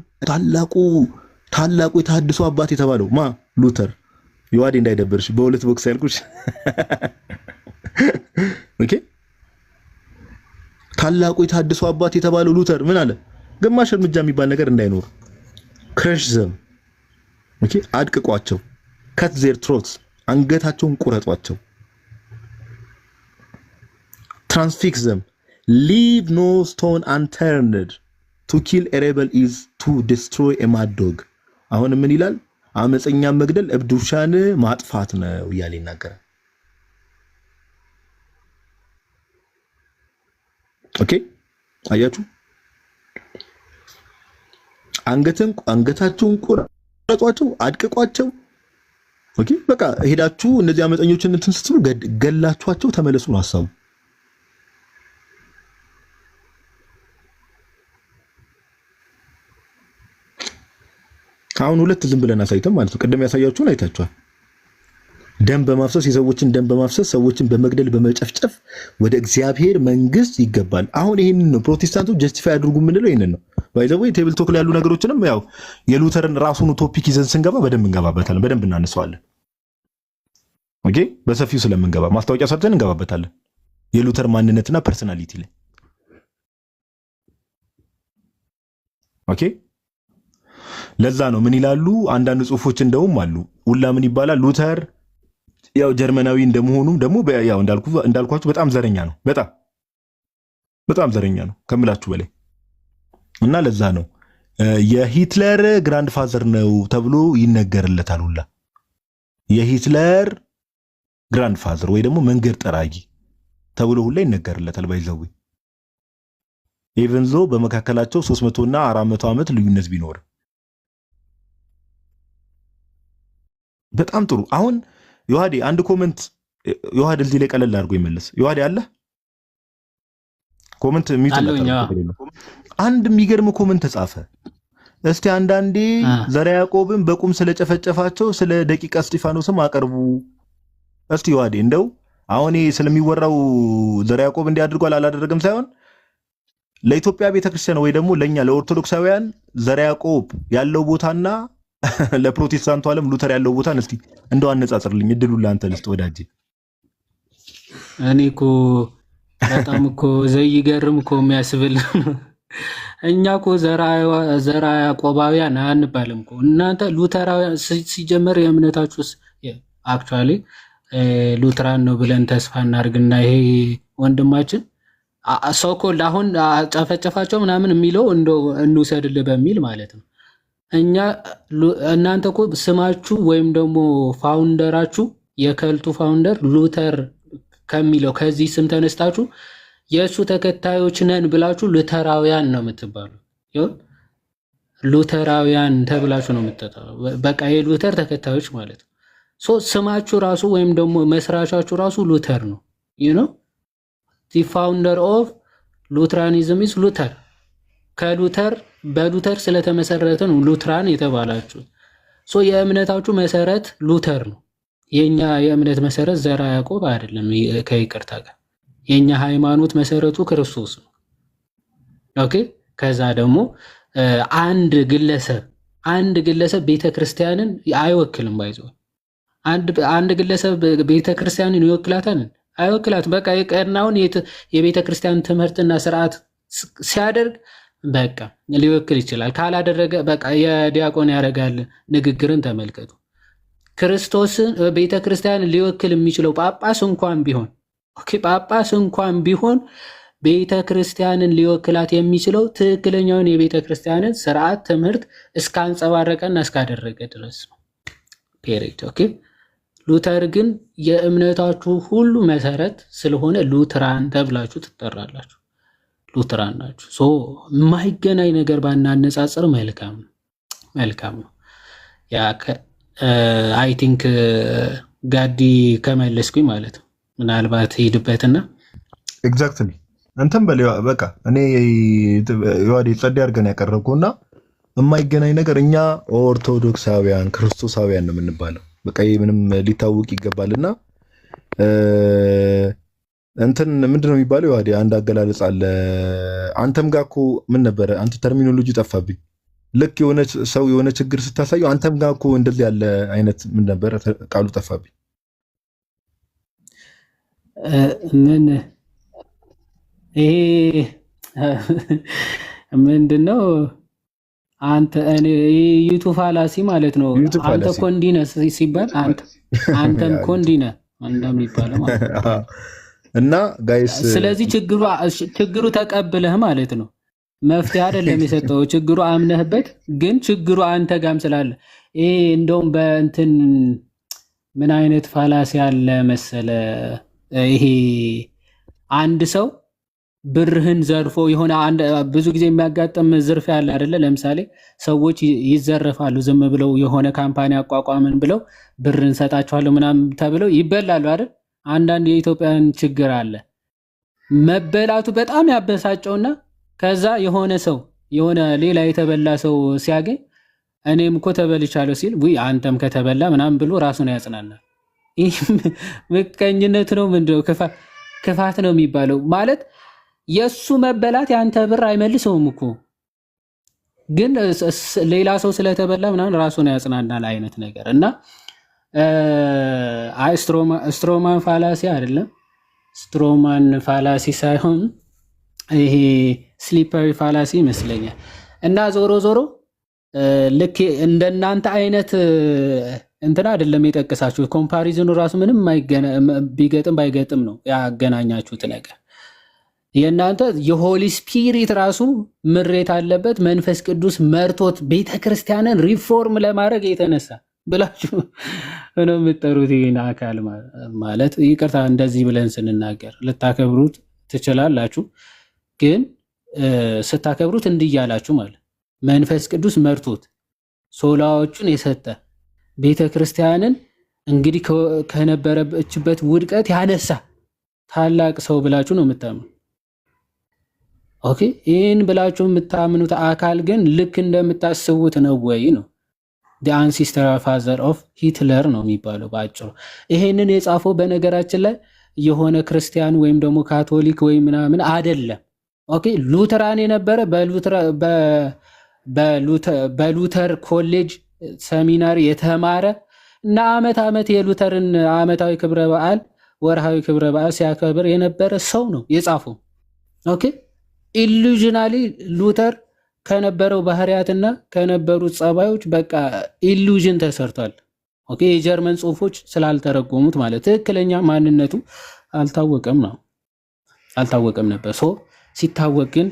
ታላቁ የተሐድሶ አባት የተባለው ማ? ሉተር። ዮሐድ እንዳይደብርሽ በሁለት ቦክስ ያልኩሽ ኦኬ። ታላቁ የተሐድሶ አባት የተባለው ሉተር ምን አለ? ግማሽ እርምጃ የሚባል ነገር እንዳይኖር ክረሽ ዘም ኦኬ፣ አድቅቋቸው፣ cut their throats አንገታቸውን ቁረጧቸው፣ transfix them, leave no stone unturned, to kill a rebel is to destroy a mad dog። አሁን ምን ይላል? አመፀኛ መግደል እብድ ውሻን ማጥፋት ነው እያለ ይናገራል። ኦኬ አያችሁ፣ አንገታቸውን ቁረጧቸው፣ አድቅቋቸው። ኦኬ በቃ ሄዳችሁ እነዚህ አመፀኞችን እንትን ስትሉ ገላችኋቸው ተመለሱ ነው ሐሳቡ። አሁን ሁለት ዝም ብለን አሳይተን ማለት ነው። ቀደም ያሳያችሁን አይታችኋል። ደም በማፍሰስ የሰዎችን ደም በማፍሰስ ሰዎችን በመግደል በመጨፍጨፍ ወደ እግዚአብሔር መንግስት ይገባል። አሁን ይሄንን ነው ፕሮቴስታንቶች ጀስቲፋይ አድርጉ የምንለው ይሄንን ነው። ባይዘው ቴብል ቶክ ላይ ያሉ ነገሮችንም ያው የሉተርን ራሱን ቶፒክ ይዘን ስንገባ በደንብ እንገባበታለን፣ በደንብ እናነሳዋለን። ኦኬ በሰፊው ስለምንገባ ማስታወቂያ ሰርተን እንገባበታለን የሉተር ማንነትና ፐርሰናሊቲ ላይ። ኦኬ ለዛ ነው ምን ይላሉ አንዳንድ ጽሁፎች እንደውም አሉ ሁላ ምን ይባላል ሉተር ያው ጀርመናዊ እንደመሆኑ ደግሞ ያው እንዳልኳችሁ በጣም ዘረኛ ነው፣ በጣም ዘረኛ ነው ከምላችሁ በላይ እና ለዛ ነው የሂትለር ግራንድ ፋዘር ነው ተብሎ ይነገርለታል። ሁላ የሂትለር ግራንድ ፋዘር ወይ ደግሞ መንገድ ጠራጊ ተብሎ ሁላ ይነገርለታል። ባይዘው ኢቨን ዞ በመካከላቸው 300 እና 400 ዓመት ልዩነት ቢኖር በጣም ጥሩ። አሁን ዮሐዴ አንድ ኮመንት ዮሐዴ እዚህ ላይ ቀለል አድርጎ ይመለስ። ዮሐዴ አለ ኮመንት አንድ የሚገርም ኮመንት ተጻፈ። እስቲ አንዳንዴ ዘርዓ ያዕቆብን በቁም ስለጨፈጨፋቸው ስለ ደቂቀ እስጢፋኖስም አቀርቡ። እስቲ ዮሐዴ እንደው አሁን ስለሚወራው ዘርዓ ያዕቆብ እንዲያድርጓል አላደረገም ሳይሆን ለኢትዮጵያ ቤተክርስቲያን ወይ ደግሞ ለኛ ለኦርቶዶክሳውያን ዘርዓ ያዕቆብ ያለው ቦታና ለፕሮቴስታንቱ ዓለም ሉተር ያለው ቦታን እስቲ እንደው አነጻጽርልኝ። እድሉን ላንተ ልስጥ ወዳጄ።
እኔ እኮ በጣም እኮ ዘይገርም እኮ የሚያስብል እኛ እኮ ዘርዓ ያዕቆባውያን አንባልም እኮ እናንተ ሉተራውያን ሲጀመር የእምነታችሁስ አክቹአሊ ሉትራን ነው ብለን ተስፋ እናድርግና ይሄ ወንድማችን ሰው እኮ አሁን ጨፈጨፋቸው ምናምን የሚለው እንደው እንውሰድልህ በሚል ማለት ነው። እናንተ እኮ ስማችሁ ወይም ደግሞ ፋውንደራችሁ የከልቱ ፋውንደር ሉተር ከሚለው ከዚህ ስም ተነስታችሁ የእሱ ተከታዮች ነን ብላችሁ ሉተራውያን ነው የምትባሉ። ሉተራውያን ተብላችሁ ነው የምትጠራው። በቃ የሉተር ተከታዮች ማለት ነው። ስማችሁ ራሱ ወይም ደግሞ መስራቻችሁ ራሱ ሉተር ነው። the founder of ሉትራኒዝም is ሉተር። ከሉተር በሉተር ስለተመሰረተ ነው ሉትራን የተባላችሁ። የእምነታችሁ መሰረት ሉተር ነው። የኛ የእምነት መሰረት ዘርዓ ያዕቆብ አይደለም። ከይቅርታ ጋር የኛ ሃይማኖት መሰረቱ ክርስቶስ ነው። ኦኬ። ከዛ ደግሞ አንድ ግለሰብ ቤተክርስቲያንን አይወክልም። ባይዘው አንድ ግለሰብ ቤተክርስቲያንን ይወክላታል አይወክላት። በቃ የቀናውን የቤተክርስቲያን ትምህርትና ስርዓት ሲያደርግ በቃ ሊወክል ይችላል። ካላደረገ በቃ የዲያቆን ያደርጋል። ንግግርን ተመልከቱ። ክርስቶስን ቤተክርስቲያን ሊወክል የሚችለው ጳጳስ እንኳን ቢሆን ቤተክርስቲያንን ሊወክላት የሚችለው ትክክለኛውን የቤተክርስቲያንን ስርዓት ትምህርት እስካንጸባረቀና እስካደረገ ድረስ ነው። ፔሬድ። ኦኬ። ሉተር ግን የእምነታችሁ ሁሉ መሰረት ስለሆነ ሉትራን ተብላችሁ ትጠራላችሁ። ሉትራን ናችሁ። የማይገናኝ ነገር ባናነጻጽር መልካም ነው። ያ አይ ቲንክ ጋዲ ከመለስኩኝ ማለት ነው። ምናልባት ሄድበትና
ኤግዛክትሊ አንተም በቃ እኔ ዮሐዴ ጸድ አድርገን ያቀረብኩና የማይገናኝ ነገር እኛ ኦርቶዶክሳውያን ክርስቶሳውያን ነው የምንባለው። በቃ ምንም ሊታወቅ ይገባልና እንትን ምንድነው የሚባለው? ዮሐዴ አንድ አገላለጽ አለ። አንተም ጋር እኮ ምን ነበረ? አንተ ተርሚኖሎጂ ጠፋብኝ። ልክ የሆነ ሰው የሆነ ችግር ስታሳየው አንተም ጋር እኮ እንደዚህ ያለ አይነት ምን ነበረ? ቃሉ ጠፋብኝ።
ምን ይሄ ምንድነው? አንተ እኔ ዩቱ ፋላሲ ማለት ነው። አንተ ኮንዲነ ሲባል አንተም ኮንዲነ እንደሚባለው ማለት ነው።
እና ጋይስ
ስለዚህ ችግሩ ተቀብለህ ማለት ነው። መፍትሄ አይደለም የሰጠው ችግሩ አምነህበት፣ ግን ችግሩ አንተ ጋም ስላለ ይሄ እንደውም በእንትን ምን አይነት ፋላሲ አለ መሰለ፣ ይሄ አንድ ሰው ብርህን ዘርፎ የሆነ ብዙ ጊዜ የሚያጋጥም ዝርፊያ አለ አይደለ? ለምሳሌ ሰዎች ይዘረፋሉ። ዝም ብለው የሆነ ካምፓኒ አቋቋምን ብለው ብር እንሰጣቸዋለሁ ምናምን ተብለው ይበላሉ አይደል? አንዳንድ የኢትዮጵያን ችግር አለ። መበላቱ በጣም ያበሳጨውና ከዛ የሆነ ሌላ የተበላ ሰው ሲያገኝ እኔም እኮ ተበልቻለሁ ሲል ውይ አንተም ከተበላ ምናምን ብሎ ራሱን ያጽናናል። ይህ ምቀኝነት ነው። ምንድነው? ክፋት ነው የሚባለው። ማለት የሱ መበላት ያንተ ብር አይመልሰውም እኮ፣ ግን ሌላ ሰው ስለተበላ ምናምን ራሱን ያጽናናል አይነት ነገር እና ስትሮማን ፋላሲ አይደለም፣ ስትሮማን ፋላሲ ሳይሆን ይሄ ስሊፐሪ ፋላሲ ይመስለኛል። እና ዞሮ ልክ እንደናንተ አይነት እንትና አይደለም የጠቀሳችሁት። ኮምፓሪዝኑ ራሱ ምንም ቢገጥም ባይገጥም ነው ያገናኛችሁት ነገር። የእናንተ የሆሊ ስፒሪት ራሱ ምሬት አለበት፣ መንፈስ ቅዱስ መርቶት ቤተክርስቲያንን ሪፎርም ለማድረግ የተነሳ ብላችሁ ነው የምትጠሩት። ይህን አካል ማለት ይቅርታ እንደዚህ ብለን ስንናገር ልታከብሩት ትችላላችሁ፣ ግን ስታከብሩት እንዲህ እያላችሁ ማለት መንፈስ ቅዱስ መርቶት ሶላዎቹን የሰጠ ቤተ ክርስቲያንን እንግዲህ ከነበረችበት ውድቀት ያነሳ ታላቅ ሰው ብላችሁ ነው የምታምኑ። ኦኬ ይህን ብላችሁ የምታምኑት አካል ግን ልክ እንደምታስቡት ነው ወይ ነው? አንሲስተራል ፋዘር ኦፍ ሂትለር ነው የሚባለው በአጭሩ። ይሄንን የጻፈው በነገራችን ላይ የሆነ ክርስቲያን ወይም ደግሞ ካቶሊክ ወይም ምናምን አይደለም። ኦኬ ሉተራን የነበረ በሉተር ኮሌጅ ሰሚናሪ የተማረ እና ዓመት የሉተርን ዓመታዊ ክብረ በዓል ወርሃዊ ክብረ በዓል ሲያከብር የነበረ ሰው ነው የጻፈው። ኦኬ ኢሉዥናሊ ሉተር ከነበረው ባህሪያትና ከነበሩት ጸባዮች በቃ ኢሉዥን ተሰርቷል። ኦኬ የጀርመን ጽሁፎች ስላልተረጎሙት ማለት ትክክለኛ ማንነቱ አልታወቀም ነበር። ሶ ሲታወቅ ግን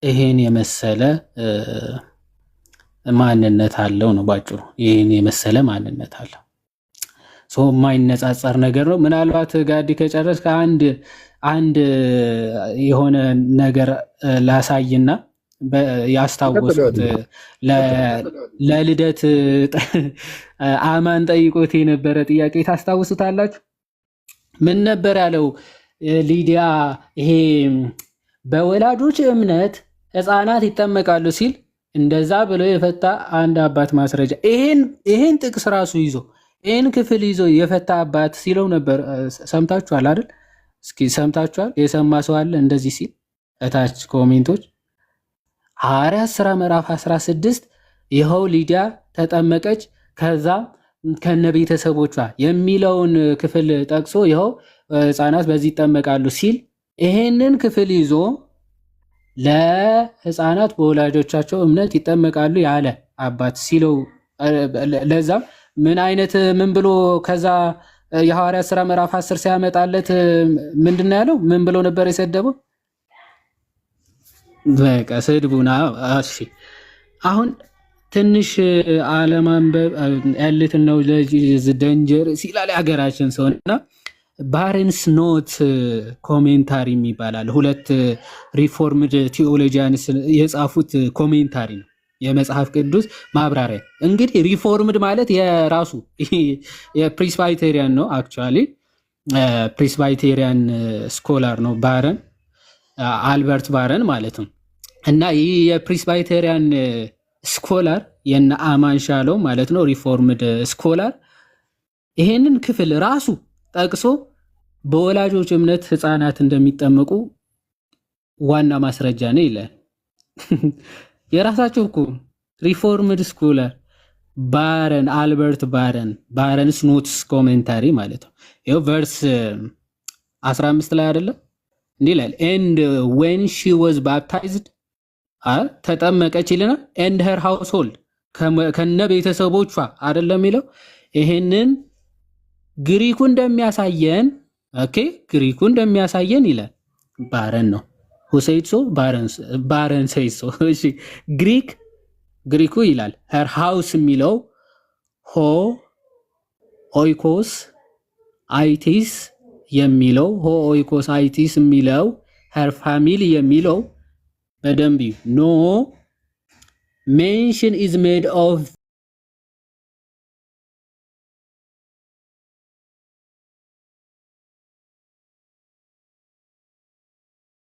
ይሄን የመሰለ ማንነት አለው ነው ባጭሩ። ይሄን የመሰለ ማንነት አለው። ሶ የማይነጻጸር ነገር ነው። ምናልባት ጋዲ ከጨረስ አንድ የሆነ ነገር ላሳይና ያስታወሱት ለልደት አማን ጠይቆት የነበረ ጥያቄ ታስታውሱታላችሁ? ምን ነበር ያለው? ሊዲያ ይሄ በወላጆች እምነት ሕፃናት ይጠመቃሉ ሲል እንደዛ ብሎ የፈታ አንድ አባት ማስረጃ ይሄን ጥቅስ ራሱ ይዞ ይሄን ክፍል ይዞ የፈታ አባት ሲለው ነበር። ሰምታችኋል አይደል? እስኪ ሰምታችኋል? የሰማ ሰው አለ እንደዚህ ሲል? እታች ኮሜንቶች ሐዋርያት ሥራ ምዕራፍ 16 ይኸው ሊዲያ ተጠመቀች ከዛ ከነ ቤተሰቦቿ የሚለውን ክፍል ጠቅሶ ይኸው ሕፃናት በዚህ ይጠመቃሉ ሲል ይሄንን ክፍል ይዞ ለሕፃናት በወላጆቻቸው እምነት ይጠመቃሉ ያለ አባት ሲለው ለዛ ምን ብሎ ከዛ የሐዋርያት ሥራ ምዕራፍ 10 ሲያመጣለት ምንድነው ያለው? ምን ብሎ ነበር የሰደበው? በቃ ስድቡና። እሺ አሁን ትንሽ አለማንበብ ያለትን ነው ደንጀር ሲላል ሀገራችን ሰውና ባረንስ ኖት ኮሜንታሪ ይባላል። ሁለት ሪፎርምድ ቲኦሎጂያንስ የጻፉት ኮሜንታሪ ነው፣ የመጽሐፍ ቅዱስ ማብራሪያ። እንግዲህ ሪፎርምድ ማለት የራሱ የፕሪስባይቴሪያን ነው። አክቹዋሊ ፕሪስባይቴሪያን ስኮላር ነው ባረን አልበርት ባረን ማለት ነው። እና ይህ የፕሪስባይቴሪያን ስኮላር የነ አማን ሻለው ማለት ነው ሪፎርምድ ስኮላር ይሄንን ክፍል ራሱ ጠቅሶ በወላጆች እምነት ሕፃናት እንደሚጠመቁ ዋና ማስረጃ ነው ይላል። የራሳቸው እኮ ሪፎርምድ ስኮላር ባረን አልበርት ባረንስ ኖትስ ኮሜንታሪ ማለት ነው። ይኸው ቨርስ 15 ላይ አይደለም እንዲህ ይላል and when she was baptized ተጠመቀች ይልና and her household ከነ ቤተሰቦቿ አይደለም የሚለው ይሄንን ግሪኩ እንደሚያሳየን ግሪኩ እንደሚያሳየን ይላል። ባረን ነው ሁሴይሶ ባረን ሰይሶ። እሺ ግሪኩ ይላል her house የሚለው ኦይኮስ አይቲስ የሚለው ኦይኮስ አይቲስ የሚለው her family የሚለው በደንብ ኖ mention is made of